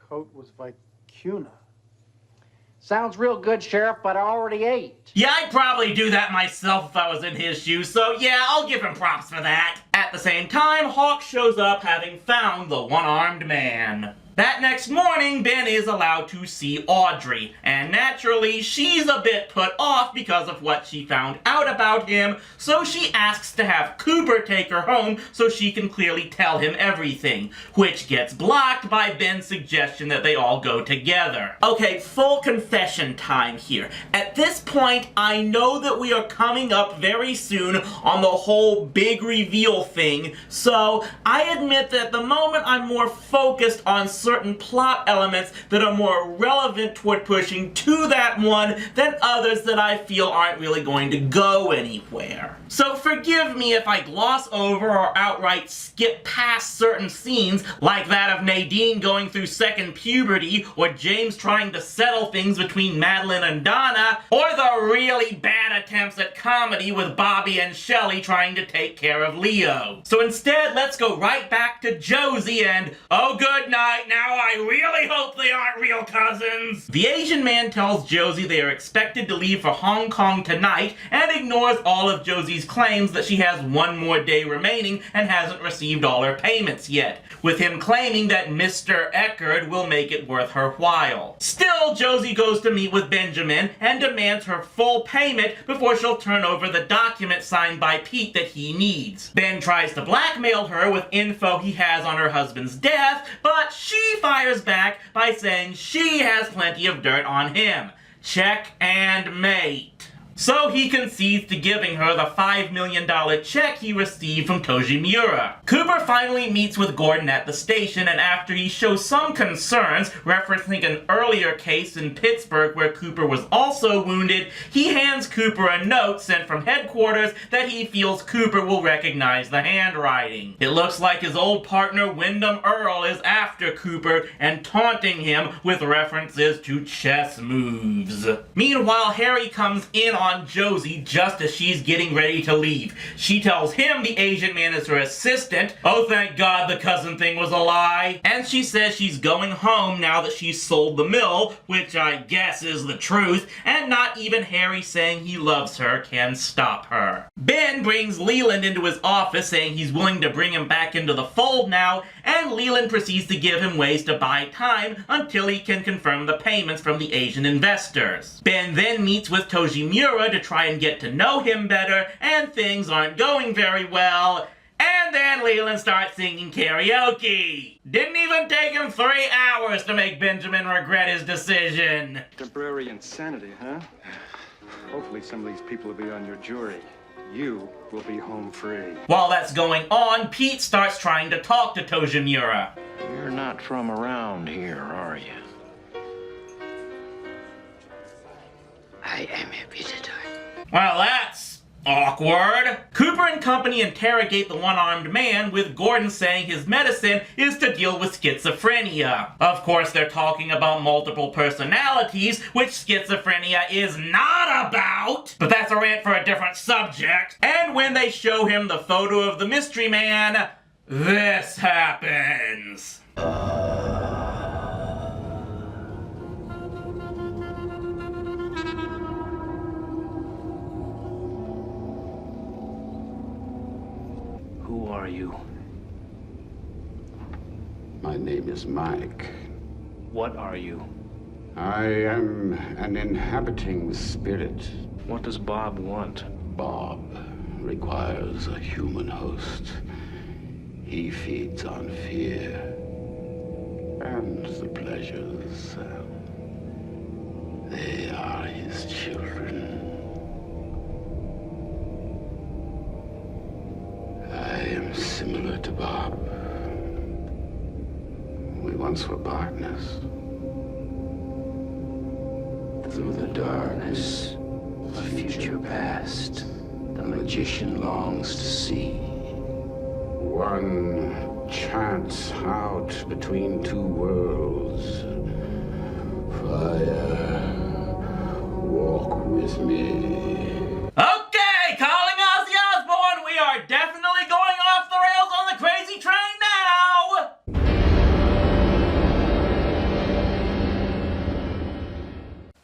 Coat was vicuna. Sounds real good, Sheriff, but I already ate. Yeah, I'd probably do that myself if I was in his shoes, so yeah, I'll give him props for that. At the same time, Hawk shows up having found the one-armed man. That next morning, Ben is allowed to see Audrey, and naturally, she's a bit put off because of what she found out about him, so she asks to have Cooper take her home so she can clearly tell him everything, which gets blocked by Ben's suggestion that they all go together. Okay, full confession time here. At this point, I know that we are coming up very soon on the whole big reveal thing, so I admit that at the moment I'm more focused on certain plot elements that are more relevant toward pushing to that one than others that I feel aren't really going to go anywhere. So forgive me if I gloss over or outright skip past certain scenes like that of Nadine going through second puberty, or James trying to settle things between Madeline and Donna, or the really bad attempts at comedy with Bobby and Shelley trying to take care of Leo. So instead, let's go right back to Josie and, oh good night, now I really hope they aren't real cousins. The Asian man tells Josie they are expected to leave for Hong Kong tonight and ignores all of Josie's claims that she has one more day remaining and hasn't received all her payments yet, with him claiming that Mr. Eckerd will make it worth her while. Still, Josie goes to meet with Benjamin and demands her full payment before she'll turn over the document signed by Pete that he needs. Ben tries to blackmail her with info he has on her husband's death, but she fires back by saying she has plenty of dirt on him. Check and mate. So he concedes to giving her the $5 million check he received from Toji Miura. Cooper finally meets with Gordon at the station, and after he shows some concerns, referencing an earlier case in Pittsburgh where Cooper was also wounded, he hands Cooper a note sent from headquarters that he feels Cooper will recognize the handwriting. It looks like his old partner Wyndham Earl is after Cooper and taunting him with references to chess moves. Meanwhile, Harry comes in on Josie just as she's getting ready to leave. She tells him the Asian man is her assistant. Oh, thank God the cousin thing was a lie. And she says she's going home now that she's sold the mill, which I guess is the truth, and not even Harry saying he loves her can stop her. Ben brings Leland into his office saying he's willing to bring him back into the fold now, and Leland proceeds to give him ways to buy time until he can confirm the payments from the Asian investors. Ben then meets with Toji Miura to try and get to know him better, and things aren't going very well. And then Leland starts singing karaoke. Didn't even take him 3 hours to make Benjamin regret his decision. Temporary insanity, huh? Hopefully some of these people will be on your jury. you will be home free. While that's going on, Pete starts trying to talk to Tojimura. You're not from around here, are you? I am a visitor. Well, that's awkward. Cooper and company interrogate the one-armed man, with Gordon saying his medicine is to deal with schizophrenia. Of course, they're talking about multiple personalities, which schizophrenia is not about, but that's a rant for a different subject. And when they show him the photo of the mystery man, this happens. Who are you? My name is Mike. What are you? I am an inhabiting spirit. What does Bob want? Bob requires a human host. He feeds on fear and the pleasures. They are his children. I am similar to Bob. We once were partners. Through the darkness of future past, the magician longs to see. One chance out between two worlds. Fire, walk with me. Okay, calling Ozzy Osbourne, we are definitely going off the rails on the crazy train now!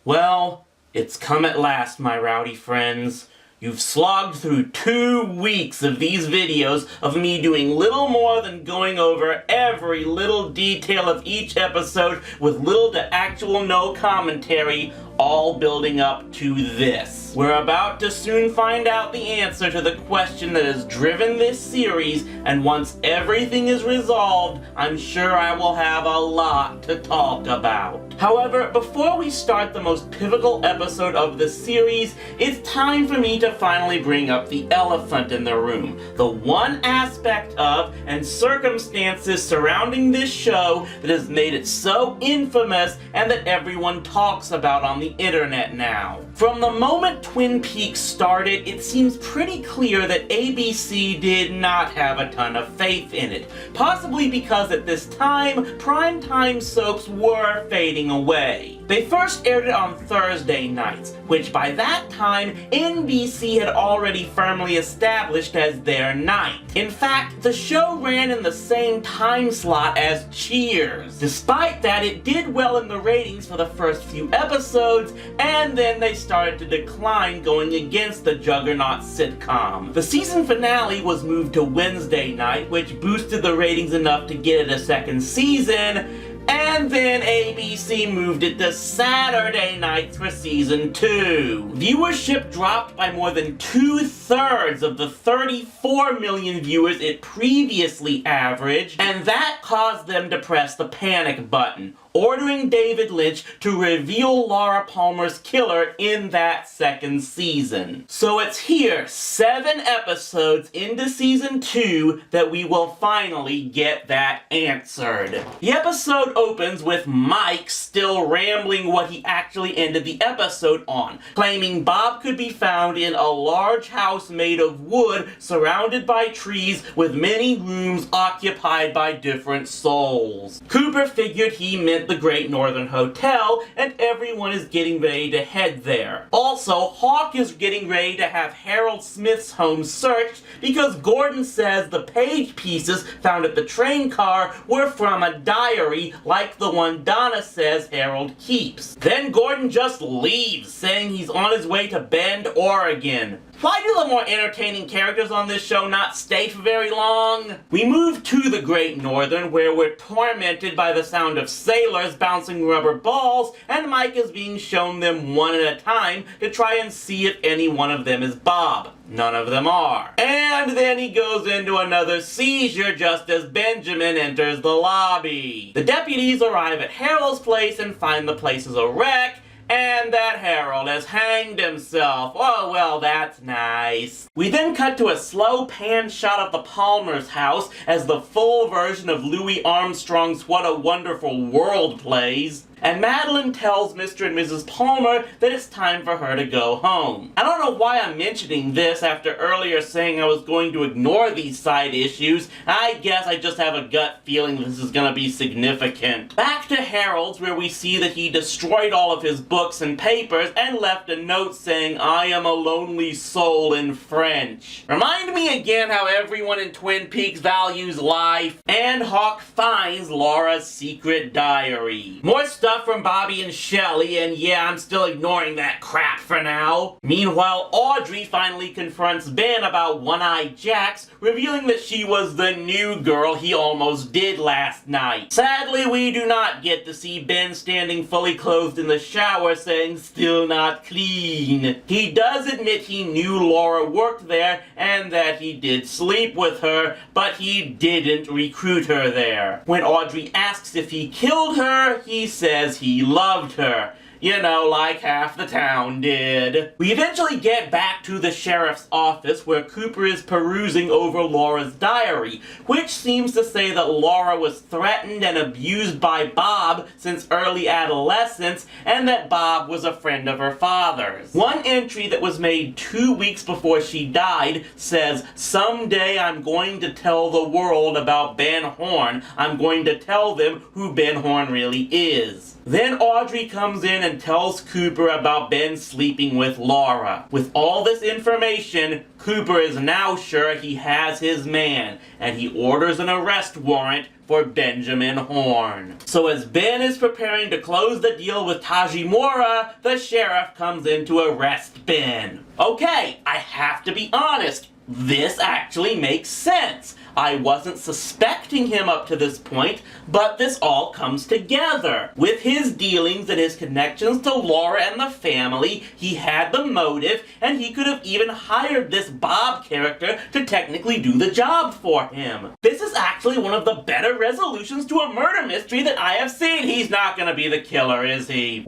Well, it's come at last, my rowdy friends. You've slogged through 2 weeks of these videos of me doing little more than going over every little detail of each episode with little to actual no commentary, all building up to this. We're about to soon find out the answer to the question that has driven this series, and once everything is resolved, I'm sure I will have a lot to talk about. However, before we start the most pivotal episode of the series, it's time for me to finally bring up the elephant in the room. The one aspect of and circumstances surrounding this show that has made it so infamous and that everyone talks about on the internet now. From the moment Twin Peaks started, it seems pretty clear that ABC did not have a ton of faith in it. Possibly because at this time, primetime soaps were fading away. They first aired it on Thursday nights, which by that time, NBC had already firmly established as their night. In fact, the show ran in the same time slot as Cheers. Despite that, it did well in the ratings for the first few episodes, and then they started to decline going against the juggernaut sitcom. The season finale was moved to Wednesday night, which boosted the ratings enough to get it a second season, and then ABC moved it to Saturday nights for season 2. Viewership dropped by more than 2/3 of the 34 million viewers it previously averaged, and that caused them to press the panic button, ordering David Lynch to reveal Laura Palmer's killer in that second season. So it's here, 7 episodes into season 2, that we will finally get that answered. The episode opens with Mike still rambling what he actually ended the episode on, claiming Bob could be found in a large house made of wood surrounded by trees with many rooms occupied by different souls. Cooper figured he meant the Great Northern Hotel, and everyone is getting ready to head there. Also, Hawk is getting ready to have Harold Smith's home searched because Gordon says the page pieces found at the train car were from a diary like the one Donna says Harold keeps. Then Gordon just leaves, saying he's on his way to Bend, Oregon. Why do the more entertaining characters on this show not stay for very long? We move to the Great Northern, where we're tormented by the sound of sailors bouncing rubber balls, and Mike is being shown them one at a time to try and see if any one of them is Bob. None of them are. And then he goes into another seizure just as Benjamin enters the lobby. The deputies arrive at Harold's place and find the place is a wreck, and that Harold has hanged himself. Oh, well, that's nice. We then cut to a slow pan shot of the Palmer's house as the full version of Louis Armstrong's What a Wonderful World plays. And Madeline tells Mr. and Mrs. Palmer that it's time for her to go home. I don't know why I'm mentioning this after earlier saying I was going to ignore these side issues. I guess I just have a gut feeling this is going to be significant. Back to Harold's, where we see that he destroyed all of his books and papers and left a note saying, "I am a lonely soul" in French. Remind me again how everyone in Twin Peaks values life. And Hawk finds Laura's secret diary. More stuff from Bobby and Shelley, and yeah, I'm still ignoring that crap for now. Meanwhile, Audrey finally confronts Ben about One-Eyed Jacks, revealing that she was the new girl he almost did last night. Sadly, we do not get to see Ben standing fully clothed in the shower saying, "Still not clean." He does admit he knew Laura worked there and that he did sleep with her, but he didn't recruit her there. When Audrey asks if he killed her, he says he loved her. You know, like half the town did. We eventually get back to the sheriff's office where Cooper is perusing over Laura's diary, which seems to say that Laura was threatened and abused by Bob since early adolescence, and that Bob was a friend of her father's. One entry that was made 2 weeks before she died says, "Someday I'm going to tell the world about Ben Horn. I'm going to tell them who Ben Horn really is." Then Audrey comes in and tells Cooper about Ben sleeping with Laura. With all this information, Cooper is now sure he has his man, and he orders an arrest warrant for Benjamin Horn. So as Ben is preparing to close the deal with Tajimura, the sheriff comes in to arrest Ben. Okay, I have to be honest, this actually makes sense. I wasn't suspecting him up to this point, but this all comes together. With his dealings and his connections to Laura and the family, he had the motive, and he could have even hired this Bob character to technically do the job for him. This is actually one of the better resolutions to a murder mystery that I have seen. He's not gonna be the killer, is he?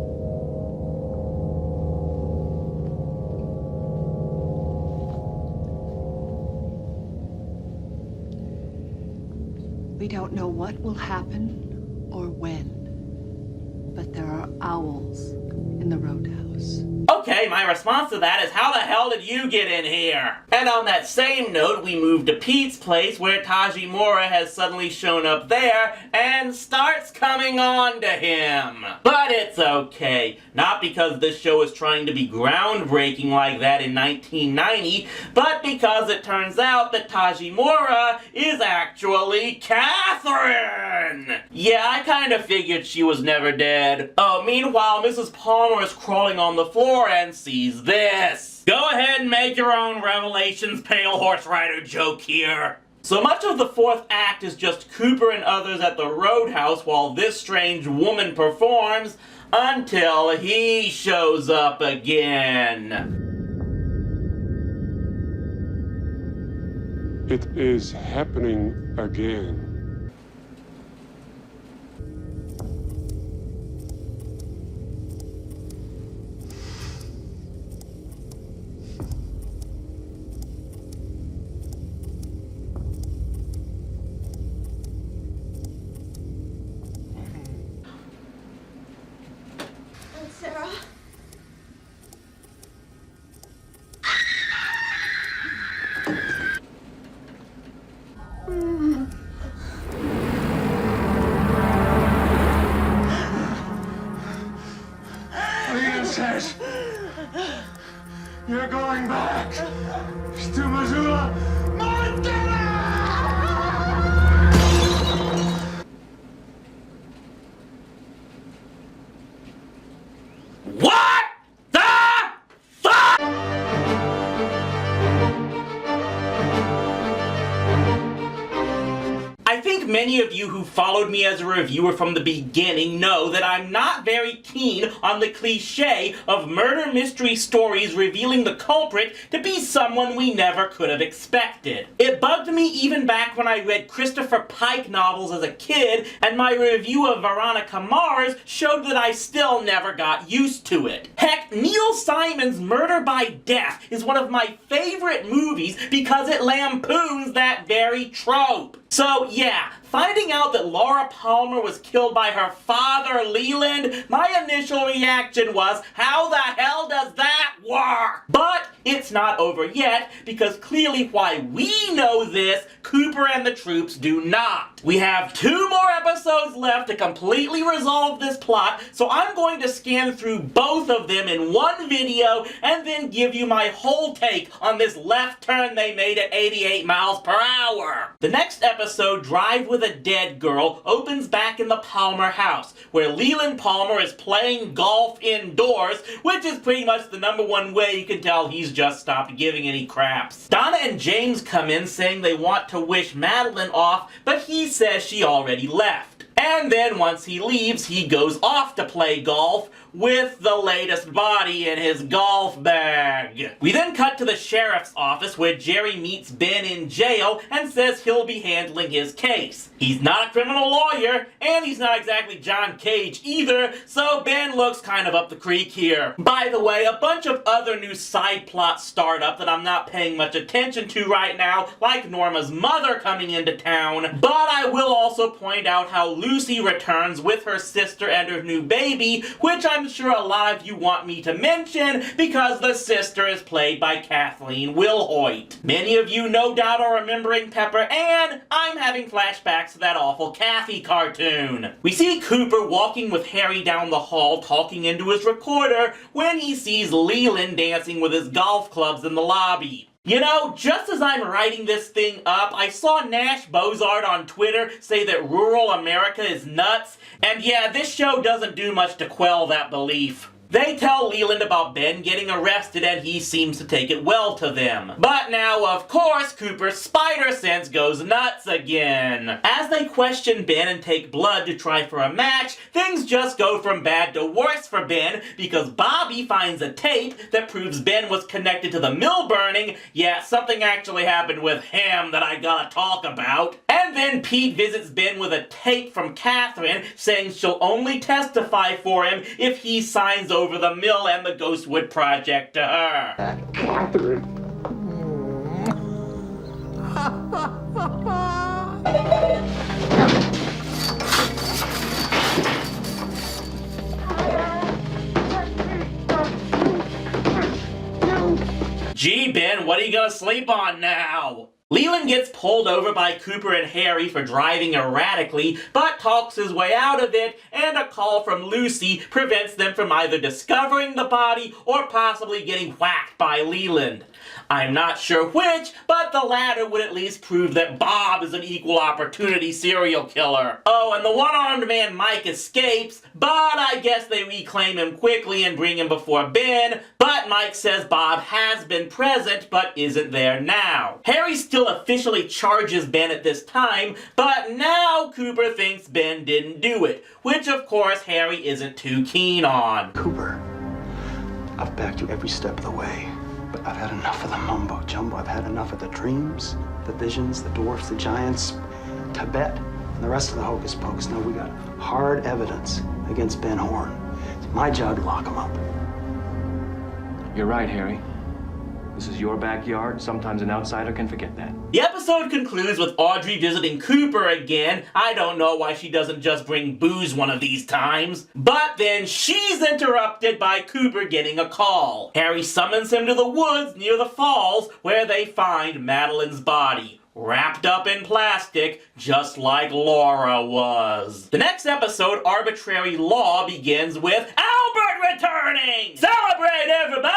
We don't know what will happen or when, but there are owls in the roadhouse. Okay, my response to that is, how the hell did you get in here? And on that same note, we move to Pete's place, where Tajimura has suddenly shown up there and starts coming on to him. But it's okay. Not because this show is trying to be groundbreaking like that in 1990, but because it turns out that Tajimura is actually Catherine! Yeah, I kinda figured she was never dead. Oh, meanwhile, Mrs. Palmer is crawling on the floor and sees this. Go ahead and make your own revelations, Pale Horse Rider joke here. So much of the fourth act is just Cooper and others at the roadhouse while this strange woman performs, until he shows up again. It is happening again. Sarah? think many of you who followed me as a reviewer from the beginning know that I'm not very keen on the cliche of murder mystery stories revealing the culprit to be someone we never could have expected. It bugged me even back when I read Christopher Pike novels as a kid, and my review of Veronica Mars showed that I still never got used to it. Heck, Neil Simon's Murder by Death is one of my favorite movies because it lampoons that very trope. So yeah, finding out that Laura Palmer was killed by her father, Leland, my initial reaction was, how the hell does that work? But it's not over yet, because clearly why we know this, Cooper and the troops do not. We have 2 more episodes left to completely resolve this plot, so I'm going to scan through both of them in one video and then give you my whole take on this left turn they made at 88 miles per hour. The next episode, Drive with a Dead Girl, opens back in the Palmer house, where Leland Palmer is playing golf indoors, which is pretty much the #1 way you can tell he's just stopped giving any craps. Donna and James come in saying they want to wish Madeline off, but he says she already left. And then once he leaves, he goes off to play golf with the latest body in his golf bag. We then cut to the sheriff's office where Jerry meets Ben in jail and says he'll be handling his case. He's not a criminal lawyer, and he's not exactly John Cage either, so Ben looks kind of up the creek here. By the way, a bunch of other new side plots start up that I'm not paying much attention to right now, like Norma's mother coming into town, but I will also point out how Lucy returns with her sister and her new baby, which I'm sure a lot of you want me to mention because the sister is played by Kathleen Wilhoit. Many of you no doubt are remembering Pepper, and I'm having flashbacks to that awful Kathy cartoon. We see Cooper walking with Harry down the hall talking into his recorder when he sees Leland dancing with his golf clubs in the lobby. You know, just as I'm writing this thing up, I saw Nash Bozard on Twitter say that rural America is nuts, and yeah, this show doesn't do much to quell that belief. They tell Leland about Ben getting arrested and he seems to take it well to them. But now, of course, Cooper's spider sense goes nuts again. As they question Ben and take blood to try for a match, things just go from bad to worse for Ben because Bobby finds a tape that proves Ben was connected to the mill burning. Yeah, something actually happened with him that I gotta talk about. And then Pete visits Ben with a tape from Catherine saying she'll only testify for him if he signs over the mill and the Ghostwood Project to her. Catherine. Gee, Ben, what are you gonna sleep on now? Leland gets pulled over by Cooper and Harry for driving erratically, but talks his way out of it, and a call from Lucy prevents them from either discovering the body or possibly getting whacked by Leland. I'm not sure which, but the latter would at least prove that Bob is an equal opportunity serial killer. Oh, and the one-armed man Mike escapes, but I guess they reclaim him quickly and bring him before Ben, but Mike says Bob has been present but isn't there now. Harry still officially charges Ben at this time, but now Cooper thinks Ben didn't do it, which of course Harry isn't too keen on. Cooper, I've backed you every step of the way. But I've had enough of the mumbo jumbo. I've had enough of the dreams, the visions, the dwarfs, the giants, Tibet, and the rest of the hocus pocus. Now we got hard evidence against Ben Horn. It's my job to lock him up. You're right, Harry. This is your backyard. Sometimes an outsider can forget that. The episode concludes with Audrey visiting Cooper again. I don't know why she doesn't just bring booze one of these times. But then she's interrupted by Cooper getting a call. Harry summons him to the woods near the falls where they find Madeline's body, wrapped up in plastic, just like Laura was. The next episode, Arbitrary Law, begins with Albert returning! Celebrate, everybody!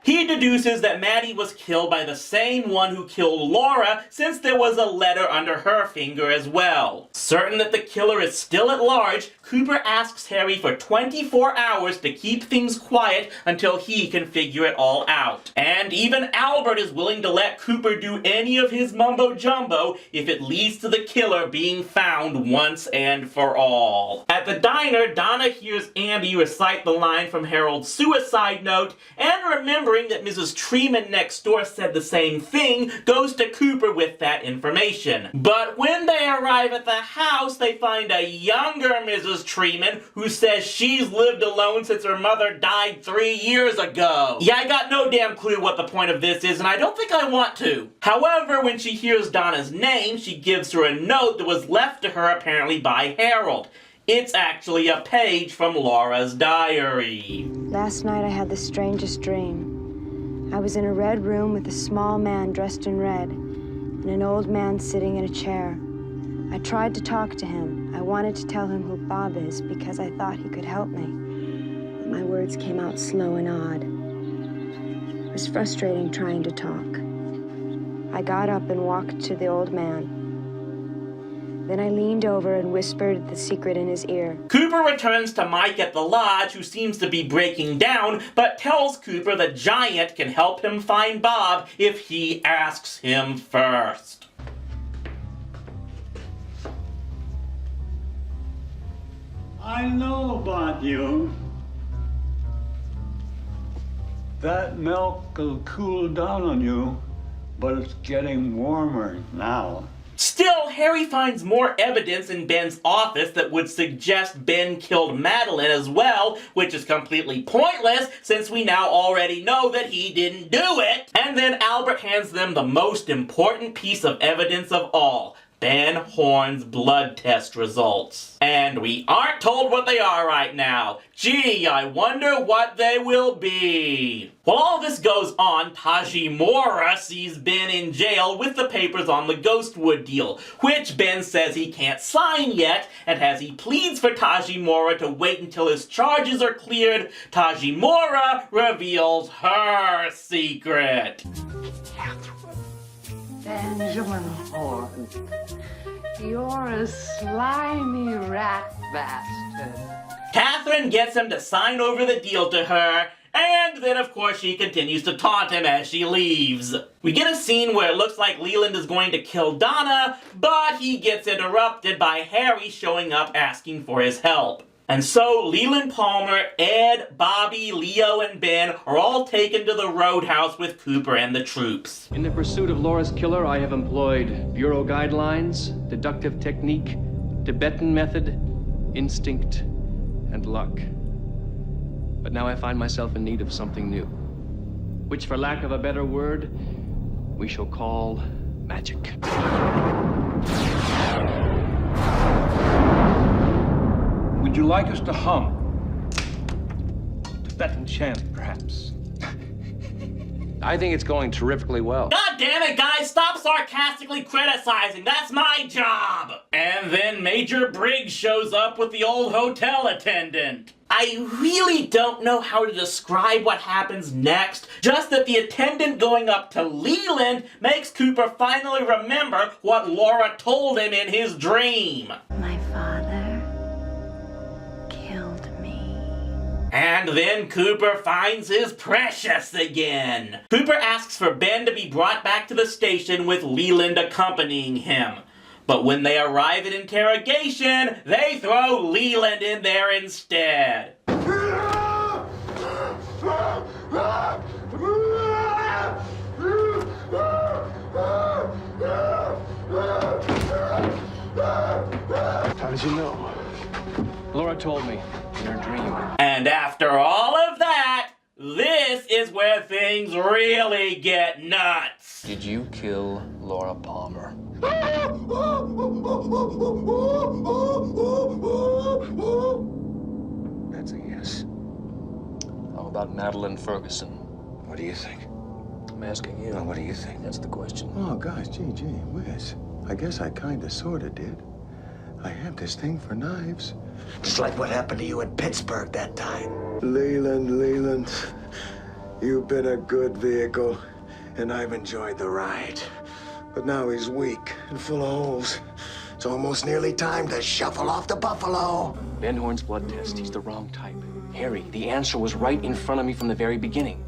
He deduces that Maddie was killed by the same one who killed Laura, since there was a letter under her finger as well. Certain that the killer is still at large, Cooper asks Harry for 24 hours to keep things quiet until he can figure it all out. And even Albert is willing to let Cooper do any of his mumbo mumbo jumbo if it leads to the killer being found once and for all. At the diner, Donna hears Andy recite the line from Harold's suicide note, and remembering that Mrs. Treeman next door said the same thing, goes to Cooper with that information. But when they arrive at the house, they find a younger Mrs. Treeman who says she's lived alone since her mother died 3 years ago. Yeah, I got no damn clue what the point of this is, and I don't think I want to. However, when she hears Donna's name, she gives her a note that was left to her apparently by Harold. It's actually a page from Laura's diary. Last night I had the strangest dream. I was in a red room with a small man dressed in red and an old man sitting in a chair. I tried to talk to him. I wanted to tell him who Bob is because I thought he could help me. But my words came out slow and odd. It was frustrating trying to talk. I got up and walked to the old man. Then I leaned over and whispered the secret in his ear. Cooper returns to Mike at the lodge, who seems to be breaking down, but tells Cooper the giant can help him find Bob if he asks him first. I know about you. That milk will cool down on you, but it's getting warmer now. Still, Harry finds more evidence in Ben's office that would suggest Ben killed Madeline as well, which is completely pointless since we now already know that he didn't do it. And then Albert hands them the most important piece of evidence of all: Ben Horn's blood test results. And we aren't told what they are right now. Gee, I wonder what they will be. While all this goes on, Tajimura sees Ben in jail with the papers on the Ghostwood deal, which Ben says he can't sign yet, and as he pleads for Tajimura to wait until his charges are cleared, Tajimura reveals her secret. Benjamin Horn, you're a slimy rat bastard. Catherine gets him to sign over the deal to her, and then of course she continues to taunt him as she leaves. We get a scene where it looks like Leland is going to kill Donna, but he gets interrupted by Harry showing up asking for his help. And so Leland Palmer, Ed, Bobby, Leo, and Ben are all taken to the roadhouse with Cooper and the troops. In the pursuit of Laura's killer, I have employed Bureau guidelines, deductive technique, Tibetan method, instinct, and luck. But now I find myself in need of something new, which, for lack of a better word, we shall call magic. Would you like us to hum? Tibetan chant, perhaps? I think it's going terrifically well. God damn it, guys! Stop sarcastically criticizing! That's my job! And then Major Briggs shows up with the old hotel attendant. I really don't know how to describe what happens next, just that the attendant going up to Leland makes Cooper finally remember what Laura told him in his dream. My father killed me. And then Cooper finds his precious again. Cooper asks for Ben to be brought back to the station with Leland accompanying him. But when they arrive at interrogation, they throw Leland in there instead. How did you know? Laura told me in her dream. And after all of that, this is where things really get nuts. Did you kill Laura Palmer? That's a yes. How about Madeline Ferguson? What do you think? I'm asking you. Well, what do you think? That's the question. Oh, gosh, gee whiz. I guess I kinda sorta did. I have this thing for knives. Just like what happened to you in Pittsburgh that time. Leland, you've been a good vehicle, and I've enjoyed the ride. But now he's weak and full of holes. It's almost nearly time to shuffle off the buffalo. Ben Horn's blood test, he's the wrong type. Harry, the answer was right in front of me from the very beginning.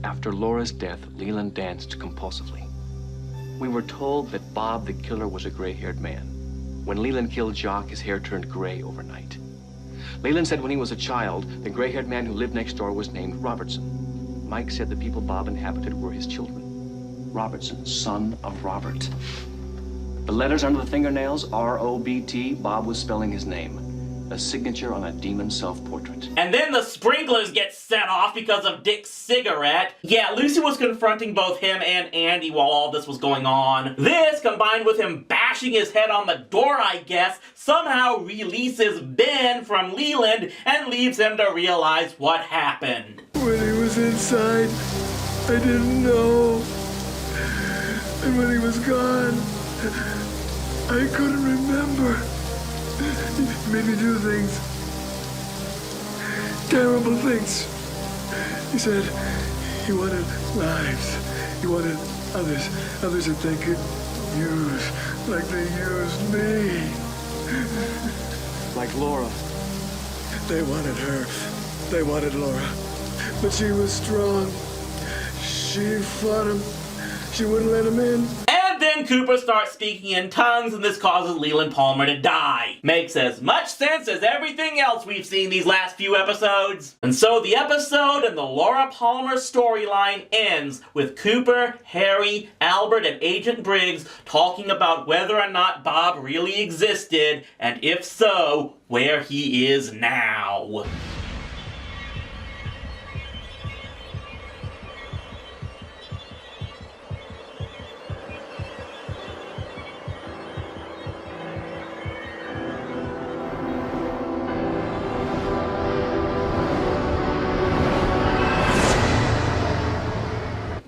After Laura's death, Leland danced compulsively. We were told that Bob the killer was a gray-haired man. When Leland killed Jock, his hair turned gray overnight. Leland said when he was a child, the gray-haired man who lived next door was named Robertson. Mike said the people Bob inhabited were his children. Robertson, son of Robert. The letters under the fingernails, R-O-B-T, Bob was spelling his name. A signature on a demon self-portrait. And then the sprinklers get set off because of Dick's cigarette. Yeah, Lucy was confronting both him and Andy while all this was going on. This, combined with him bashing his head on the door, I guess, somehow releases Ben from Leland and leaves him to realize what happened. When he was inside, I didn't know. And when he was gone, I couldn't remember. He made me do things. Terrible things. He said he wanted lives. He wanted others that they could use, like they used me. Like Laura. They wanted her. They wanted Laura. But she was strong. She fought him. She wouldn't let him in. And then Cooper starts speaking in tongues, and this causes Leland Palmer to die. Makes as much sense as everything else we've seen these last few episodes. And so the episode and the Laura Palmer storyline ends with Cooper, Harry, Albert, and Agent Briggs talking about whether or not Bob really existed, and if so, where he is now.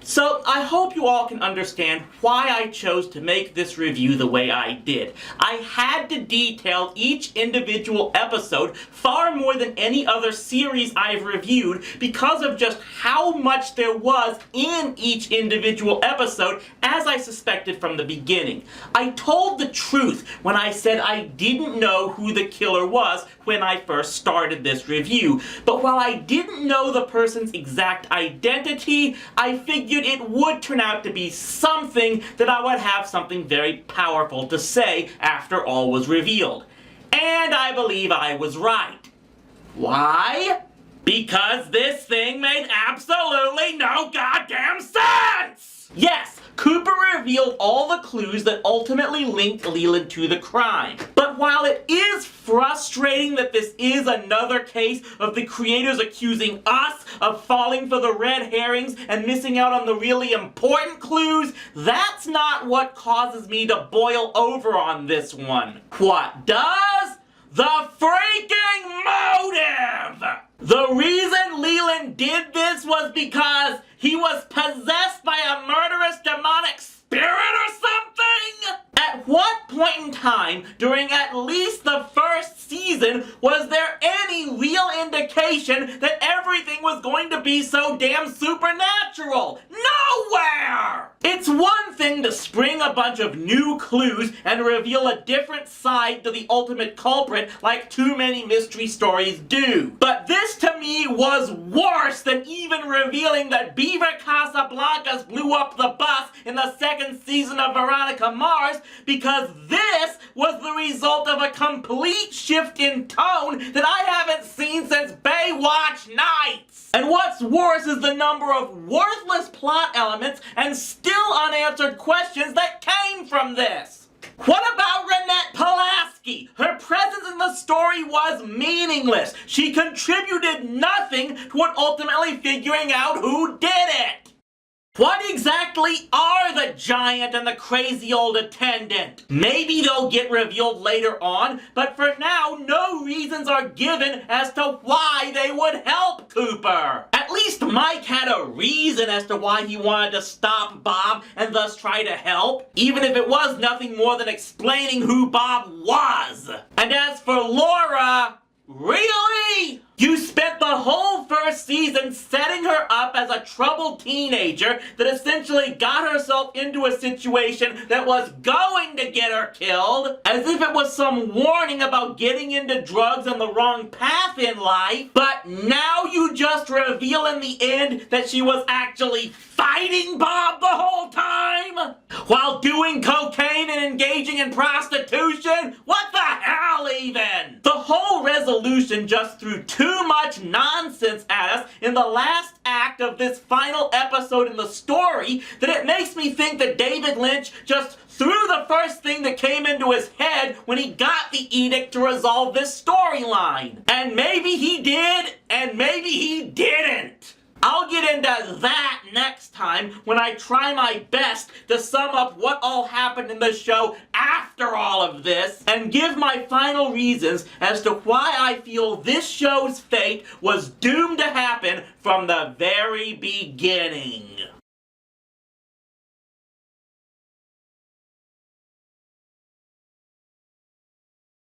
So, I hope you all can understand why I chose to make this review the way I did. I had to detail each individual episode far more than any other series I've reviewed because of just how much there was in each individual episode, as I suspected from the beginning. I told the truth when I said I didn't know who the killer was when I first started this review, but while I didn't know the person's exact identity, I figured it would turn out to be something that I would have something very powerful to say after all was revealed. And I believe I was right. Why? Because this thing made absolutely no goddamn sense! Yes, Cooper revealed all the clues that ultimately linked Leland to the crime. But while it is frustrating that this is another case of the creators accusing us of falling for the red herrings and missing out on the really important clues, that's not what causes me to boil over on this one. What does? The freaking motive! The reason Leland did this was because he was possessed by a murderous demonic spirit or something? At what point in time, during at least the first season, was there any real indication that everything was going to be so damn supernatural? Nowhere! It's one thing to spring a bunch of new clues and reveal a different side to the ultimate culprit like too many mystery stories do. But this to me was worse than even revealing that Beaver Casablancas blew up the bus in the second season of Veronica Mars, because this was the result of a complete shift in tone that I haven't seen since Baywatch Nights. And what's worse is the number of worthless plot elements and still unanswered questions that came from this. What about Renette Pulaski? Her presence in the story was meaningless. She contributed nothing toward ultimately figuring out who did it. What exactly are the giant and the crazy old attendant? Maybe they'll get revealed later on, but for now, no reasons are given as to why they would help Cooper. At least Mike had a reason as to why he wanted to stop Bob and thus try to help, even if it was nothing more than explaining who Bob was. And as for Laura, Really? You spent the whole first season setting her up as a troubled teenager that essentially got herself into a situation that was going to get her killed, as if it was some warning about getting into drugs on the wrong path in life, but now you just reveal in the end that she was actually fighting Bob the whole time? While doing cocaine and engaging in prostitution? What the hell even? The whole resolution just threw too much nonsense at us in the last act of this final episode in the story that it makes me think that David Lynch just threw the first thing that came into his head when he got the edict to resolve this storyline. And maybe he did, and maybe he didn't. I'll get into that next time when I try my best to sum up what all happened in the show after all of this and give my final reasons as to why I feel this show's fate was doomed to happen from the very beginning.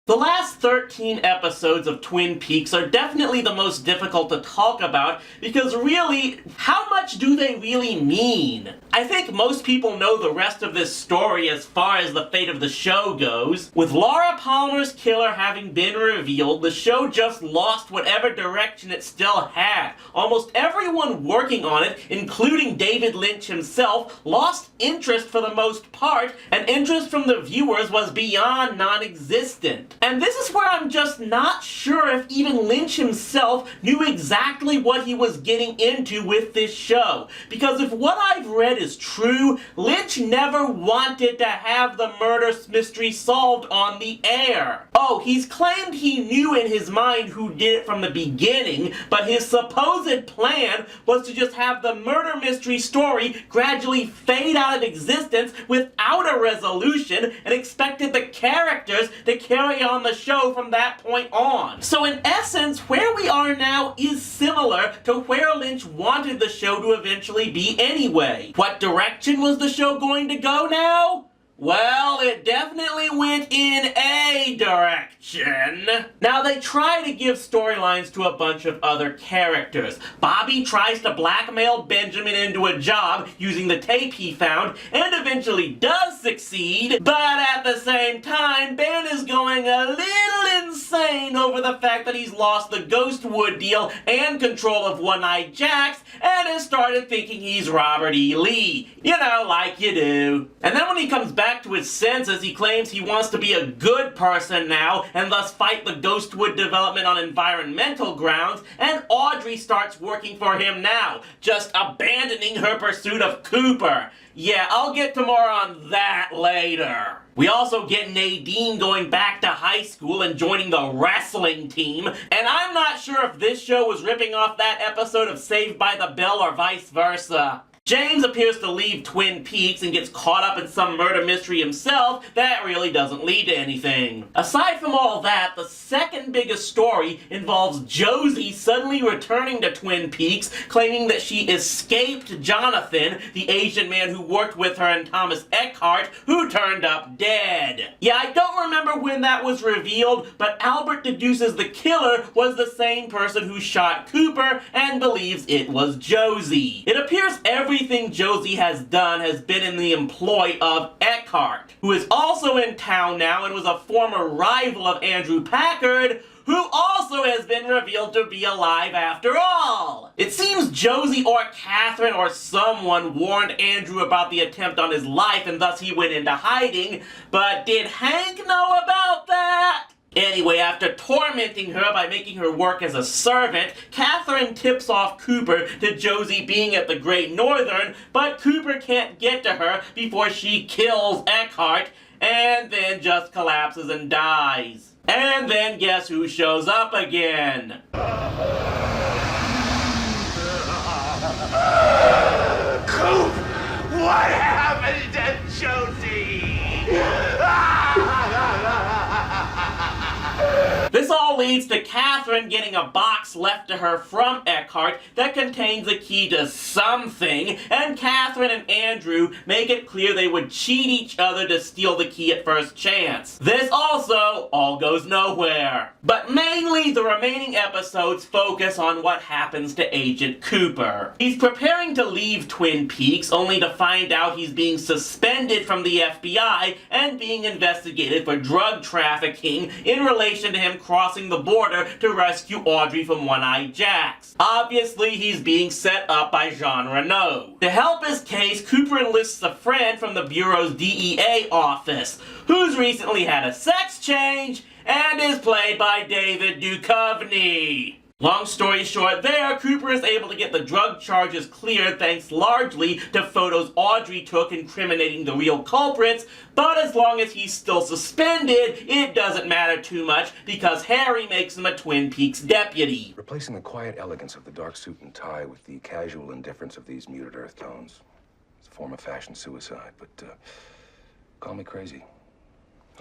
The last 13 episodes of Twin Peaks are definitely the most difficult to talk about because really, how much do they really mean? I think most people know the rest of this story as far as the fate of the show goes. With Laura Palmer's killer having been revealed, the show just lost whatever direction it still had. Almost everyone working on it, including David Lynch himself, lost interest for the most part, and interest from the viewers was beyond non-existent. And this is where I'm just not sure if even Lynch himself knew exactly what he was getting into with this show. Because if what I've read is true, Lynch never wanted to have the murder mystery solved on the air. Oh, he's claimed he knew in his mind who did it from the beginning, but his supposed plan was to just have the murder mystery story gradually fade out of existence without a resolution and expected the characters to carry on the show from that point on. So in essence, where we are now is similar to where Lynch wanted the show to eventually be anyway. What direction was the show going to go now? Well, it definitely went in a direction. Now, they try to give storylines to a bunch of other characters. Bobby tries to blackmail Benjamin into a job using the tape he found, and eventually does succeed, but at the same time, Ben is going a little insane over the fact that he's lost the Ghostwood deal and control of One-Eyed Jacks, and has started thinking he's Robert E. Lee. You know, like you do. And then when he comes back to his senses, he claims he wants to be a good person now and thus fight the Ghostwood development on environmental grounds, and Audrey starts working for him now, just abandoning her pursuit of Cooper. Yeah, I'll get to more on that later. We also get Nadine going back to high school and joining the wrestling team, and I'm not sure if this show was ripping off that episode of Saved by the Bell or vice versa. James appears to leave Twin Peaks and gets caught up in some murder mystery himself that really doesn't lead to anything. Aside from all that, the second biggest story involves Josie suddenly returning to Twin Peaks, claiming that she escaped Jonathan, the Asian man who worked with her, and Thomas Eckhart, who turned up dead. Yeah, I don't remember when that was revealed, but Albert deduces the killer was the same person who shot Cooper and believes it was Josie. It appears everything Josie has done has been in the employ of Eckhart, who is also in town now and was a former rival of Andrew Packard, who also has been revealed to be alive after all. It seems Josie or Catherine or someone warned Andrew about the attempt on his life and thus he went into hiding, but did Hank know about that? Anyway, after tormenting her by making her work as a servant, Catherine tips off Cooper to Josie being at the Great Northern, but Cooper can't get to her before she kills Eckhart, and then just collapses and dies. And then guess who shows up again? Coop! What happened to Josie? This all leads to Catherine getting a box left to her from Eckhart that contains a key to something, and Catherine and Andrew make it clear they would cheat each other to steal the key at first chance. This also all goes nowhere. But mainly Mainly, the remaining episodes focus on what happens to Agent Cooper. He's preparing to leave Twin Peaks, only to find out he's being suspended from the FBI and being investigated for drug trafficking in relation to him crossing the border to rescue Audrey from One-Eyed Jacks. Obviously, he's being set up by Jean Reno. To help his case, Cooper enlists a friend from the Bureau's DEA office, who's recently had a sex change and is played by David Duchovny. Long story short there, Cooper is able to get the drug charges cleared thanks largely to photos Audrey took incriminating the real culprits, but as long as he's still suspended, it doesn't matter too much because Harry makes him a Twin Peaks deputy. Replacing the quiet elegance of the dark suit and tie with the casual indifference of these muted earth tones. It's a form of fashion suicide, but call me crazy.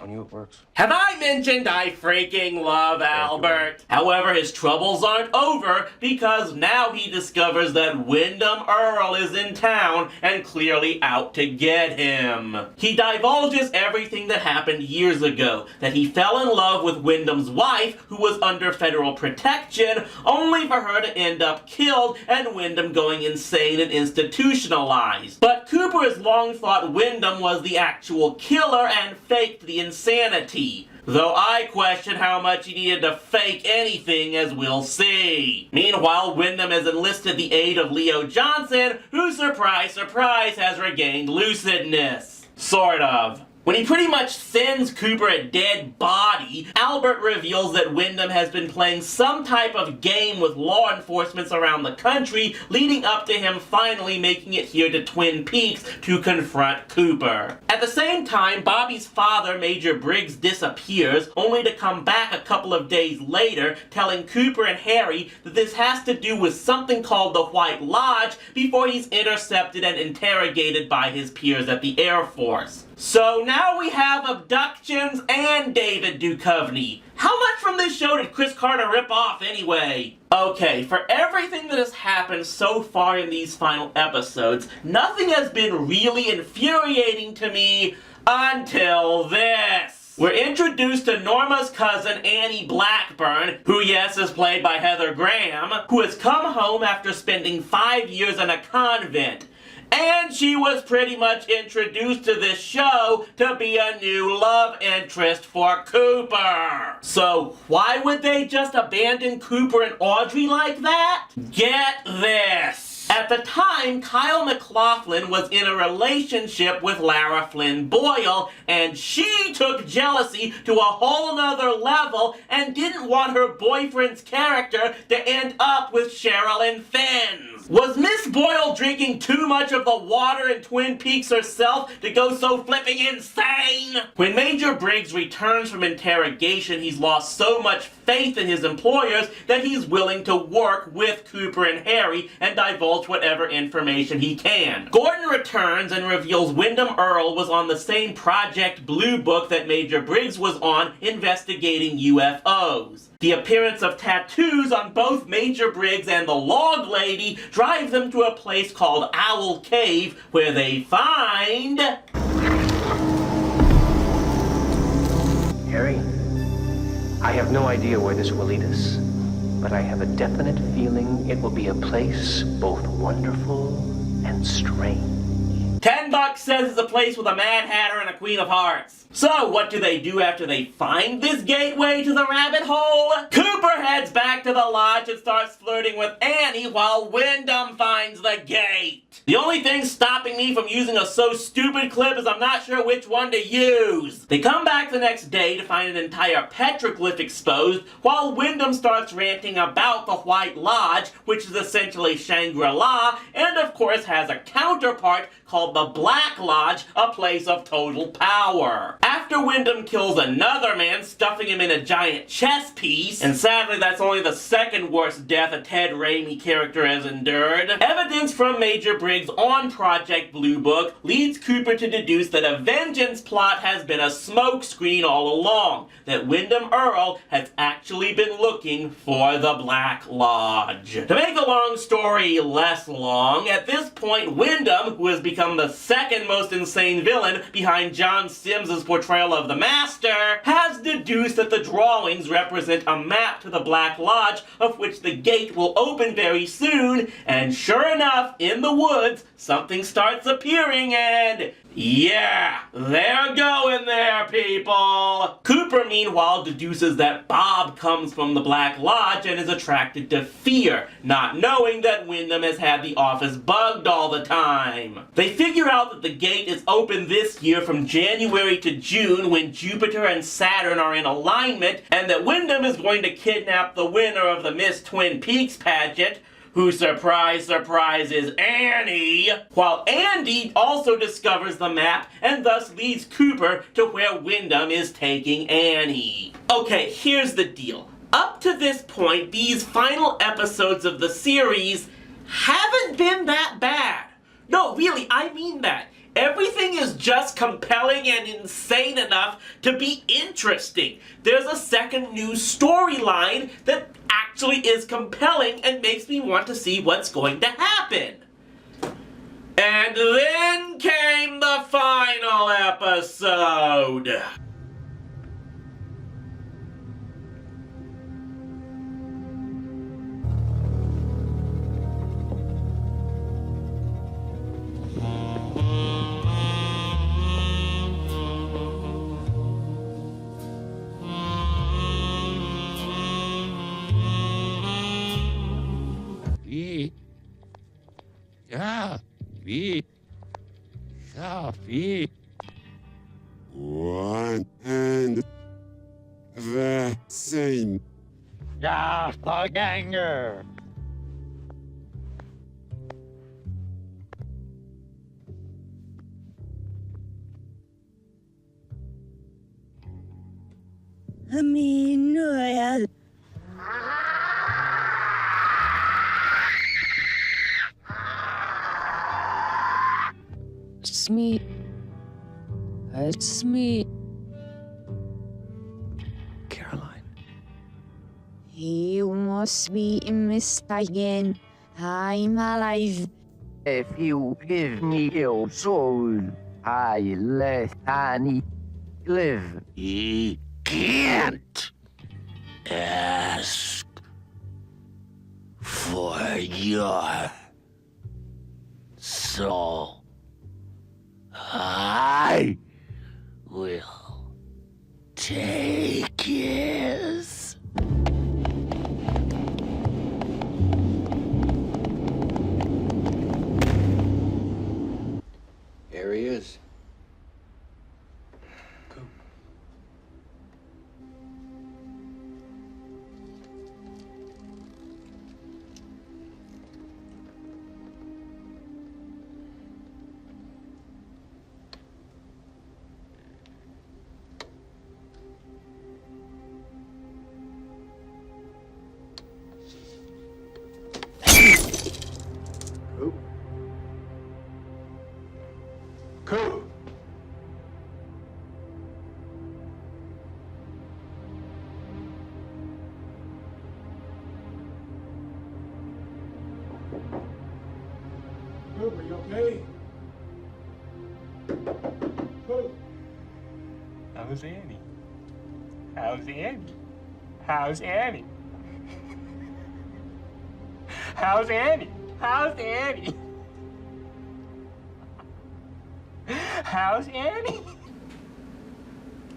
On you it works. Have I mentioned I freaking love Albert? However, his troubles aren't over because now he discovers that Wyndham Earl is in town and clearly out to get him. He divulges everything that happened years ago, that he fell in love with Wyndham's wife, who was under federal protection, only for her to end up killed and Wyndham going insane and institutionalized. But Cooper has long thought Wyndham was the actual killer and faked the insanity, though I question how much he needed to fake anything, as we'll see. Meanwhile, Wyndham has enlisted the aid of Leo Johnson, who, surprise, surprise, has regained lucidness. Sort of. When he pretty much sends Cooper a dead body, Albert reveals that Wyndham has been playing some type of game with law enforcement around the country, leading up to him finally making it here to Twin Peaks to confront Cooper. At the same time, Bobby's father, Major Briggs, disappears, only to come back a couple of days later, telling Cooper and Harry that this has to do with something called the White Lodge before he's intercepted and interrogated by his peers at the Air Force. So now we have abductions and David Duchovny. How much from this show did Chris Carter rip off anyway? Okay, for everything that has happened so far in these final episodes, nothing has been really infuriating to me until this. We're introduced to Norma's cousin, Annie Blackburn, who, yes, is played by Heather Graham, who has come home after spending 5 years in a convent. And she was pretty much introduced to this show to be a new love interest for Cooper. So why would they just abandon Cooper and Audrey like that? Get this. At the time, Kyle MacLachlan was in a relationship with Lara Flynn Boyle, and she took jealousy to a whole nother level and didn't want her boyfriend's character to end up with Sherilyn Fenn's. Was Miss Boyle drinking too much of the water in Twin Peaks herself to go so flipping insane? When Major Briggs returns from interrogation, he's lost so much faith in his employers that he's willing to work with Cooper and Harry and divulge whatever information he can. Gordon returns and reveals Wyndham Earl was on the same Project Blue Book that Major Briggs was on, investigating UFOs. The appearance of tattoos on both Major Briggs and the Log Lady drive them to a place called Owl Cave, where they find... Harry, I have no idea where this will lead us, but I have a definite feeling it will be a place both wonderful and strange. $10 says it's a place with a Mad Hatter and a Queen of Hearts. So, what do they do after they find this gateway to the rabbit hole? Cooper heads back to the lodge and starts flirting with Annie while Wyndham finds the gate. The only thing stopping me from using a So Stupid clip is I'm not sure which one to use. They come back the next day to find an entire petroglyph exposed while Wyndham starts ranting about the White Lodge, which is essentially Shangri-La, and of course has a counterpart called the Black Lodge, a place of total power. After Wyndham kills another man, stuffing him in a giant chess piece, and sadly that's only the second worst death a Ted Raimi character has endured, evidence from Major Briggs on Project Blue Book leads Cooper to deduce that a vengeance plot has been a smokescreen all along, that Wyndham Earl has actually been looking for the Black Lodge. To make a long story less long, at this point Wyndham, who has become the second most insane villain behind John Sims' portrayal of the Master, has deduced deduce that the drawings represent a map to the Black Lodge, of which the gate will open very soon, and sure enough, in the woods, something starts appearing and... yeah, they're going there, people! Cooper, meanwhile, deduces that Bob comes from the Black Lodge and is attracted to fear, not knowing that Wyndham has had the office bugged all the time. They figure out that the gate is open this year from January to June when Jupiter and Saturn are in alignment, and that Wyndham is going to kidnap the winner of the Miss Twin Peaks pageant, who, surprise, surprise, is Annie, while Andy also discovers the map and thus leads Cooper to where Wyndham is taking Annie. Okay, here's the deal. Up to this point, these final episodes of the series haven't been that bad. No, really, I mean that. Everything is just compelling and insane enough to be interesting. There's a second new storyline that actually is compelling and makes me want to see what's going to happen. And then came the final episode. One and the same. Doppelganger. It's me. It's me. Caroline. You must be mistaken. I'm alive. If you give me your soul, I let Annie live. He can't ask for your soul. I will take his. Here he is. Coop! Coop, are you okay? Coop! How's Annie? How's Annie? How's Annie? How's Annie? How's Annie? How's Annie?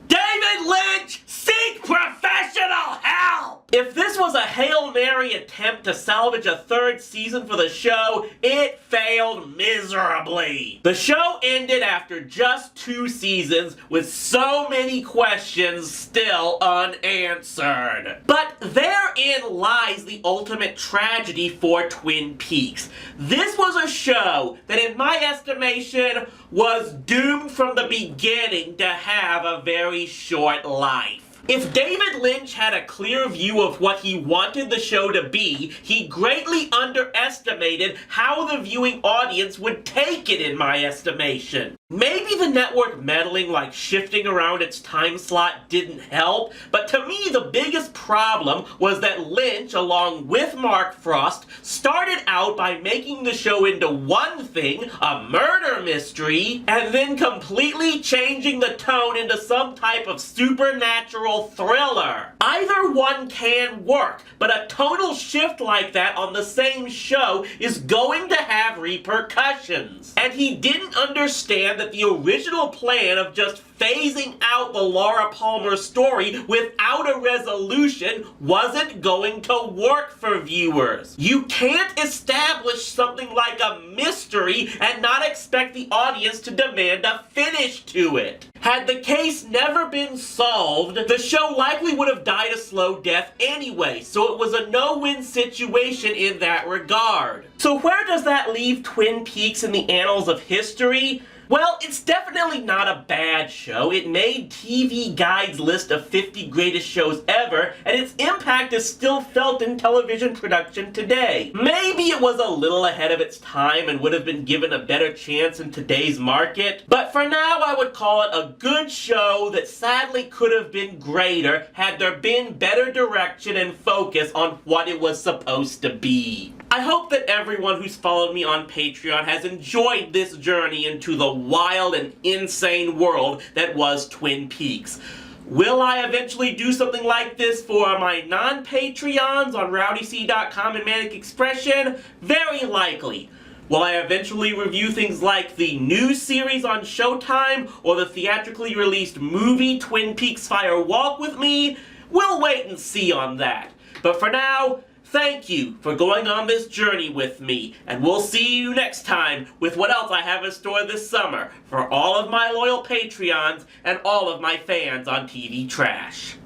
David Lynch, seek professional help! If this was a Hail Mary attempt to salvage a third season for the show, it failed miserably. The show ended after just 2 seasons with so many questions still unanswered. But therein lies the ultimate tragedy for Twin Peaks. This was a show that, in my estimation, was doomed from the beginning to have a very short life. If David Lynch had a clear view of what he wanted the show to be, he greatly underestimated how the viewing audience would take it, in my estimation. Maybe the network meddling, like shifting around its time slot, didn't help, but to me the biggest problem was that Lynch, along with Mark Frost, started out by making the show into one thing, a murder mystery, and then completely changing the tone into some type of supernatural thriller. Either one can work, but a total shift like that on the same show is going to have repercussions. And he didn't understand that the original plan of just phasing out the Laura Palmer story without a resolution wasn't going to work for viewers. You can't establish something like a mystery and not expect the audience to demand a finish to it. Had the case never been solved, the show likely would have died a slow death anyway, so it was a no-win situation in that regard. So where does that leave Twin Peaks in the annals of history? Well, it's definitely not a bad show. It made TV Guide's list of 50 greatest shows ever, and its impact is still felt in television production today. Maybe it was a little ahead of its time and would have been given a better chance in today's market, but for now I would call it a good show that sadly could have been greater had there been better direction and focus on what it was supposed to be. I hope that everyone who's followed me on Patreon has enjoyed this journey into the wild and insane world that was Twin Peaks. Will I eventually do something like this for my non-Patreons on rowdyc.com and Manic Expression? Very likely. Will I eventually review things like the new series on Showtime or the theatrically released movie Twin Peaks Fire Walk with Me? We'll wait and see on that. But for now, thank you for going on this journey with me, and we'll see you next time with what else I have in store this summer for all of my loyal Patreons and all of my fans on TV Trash.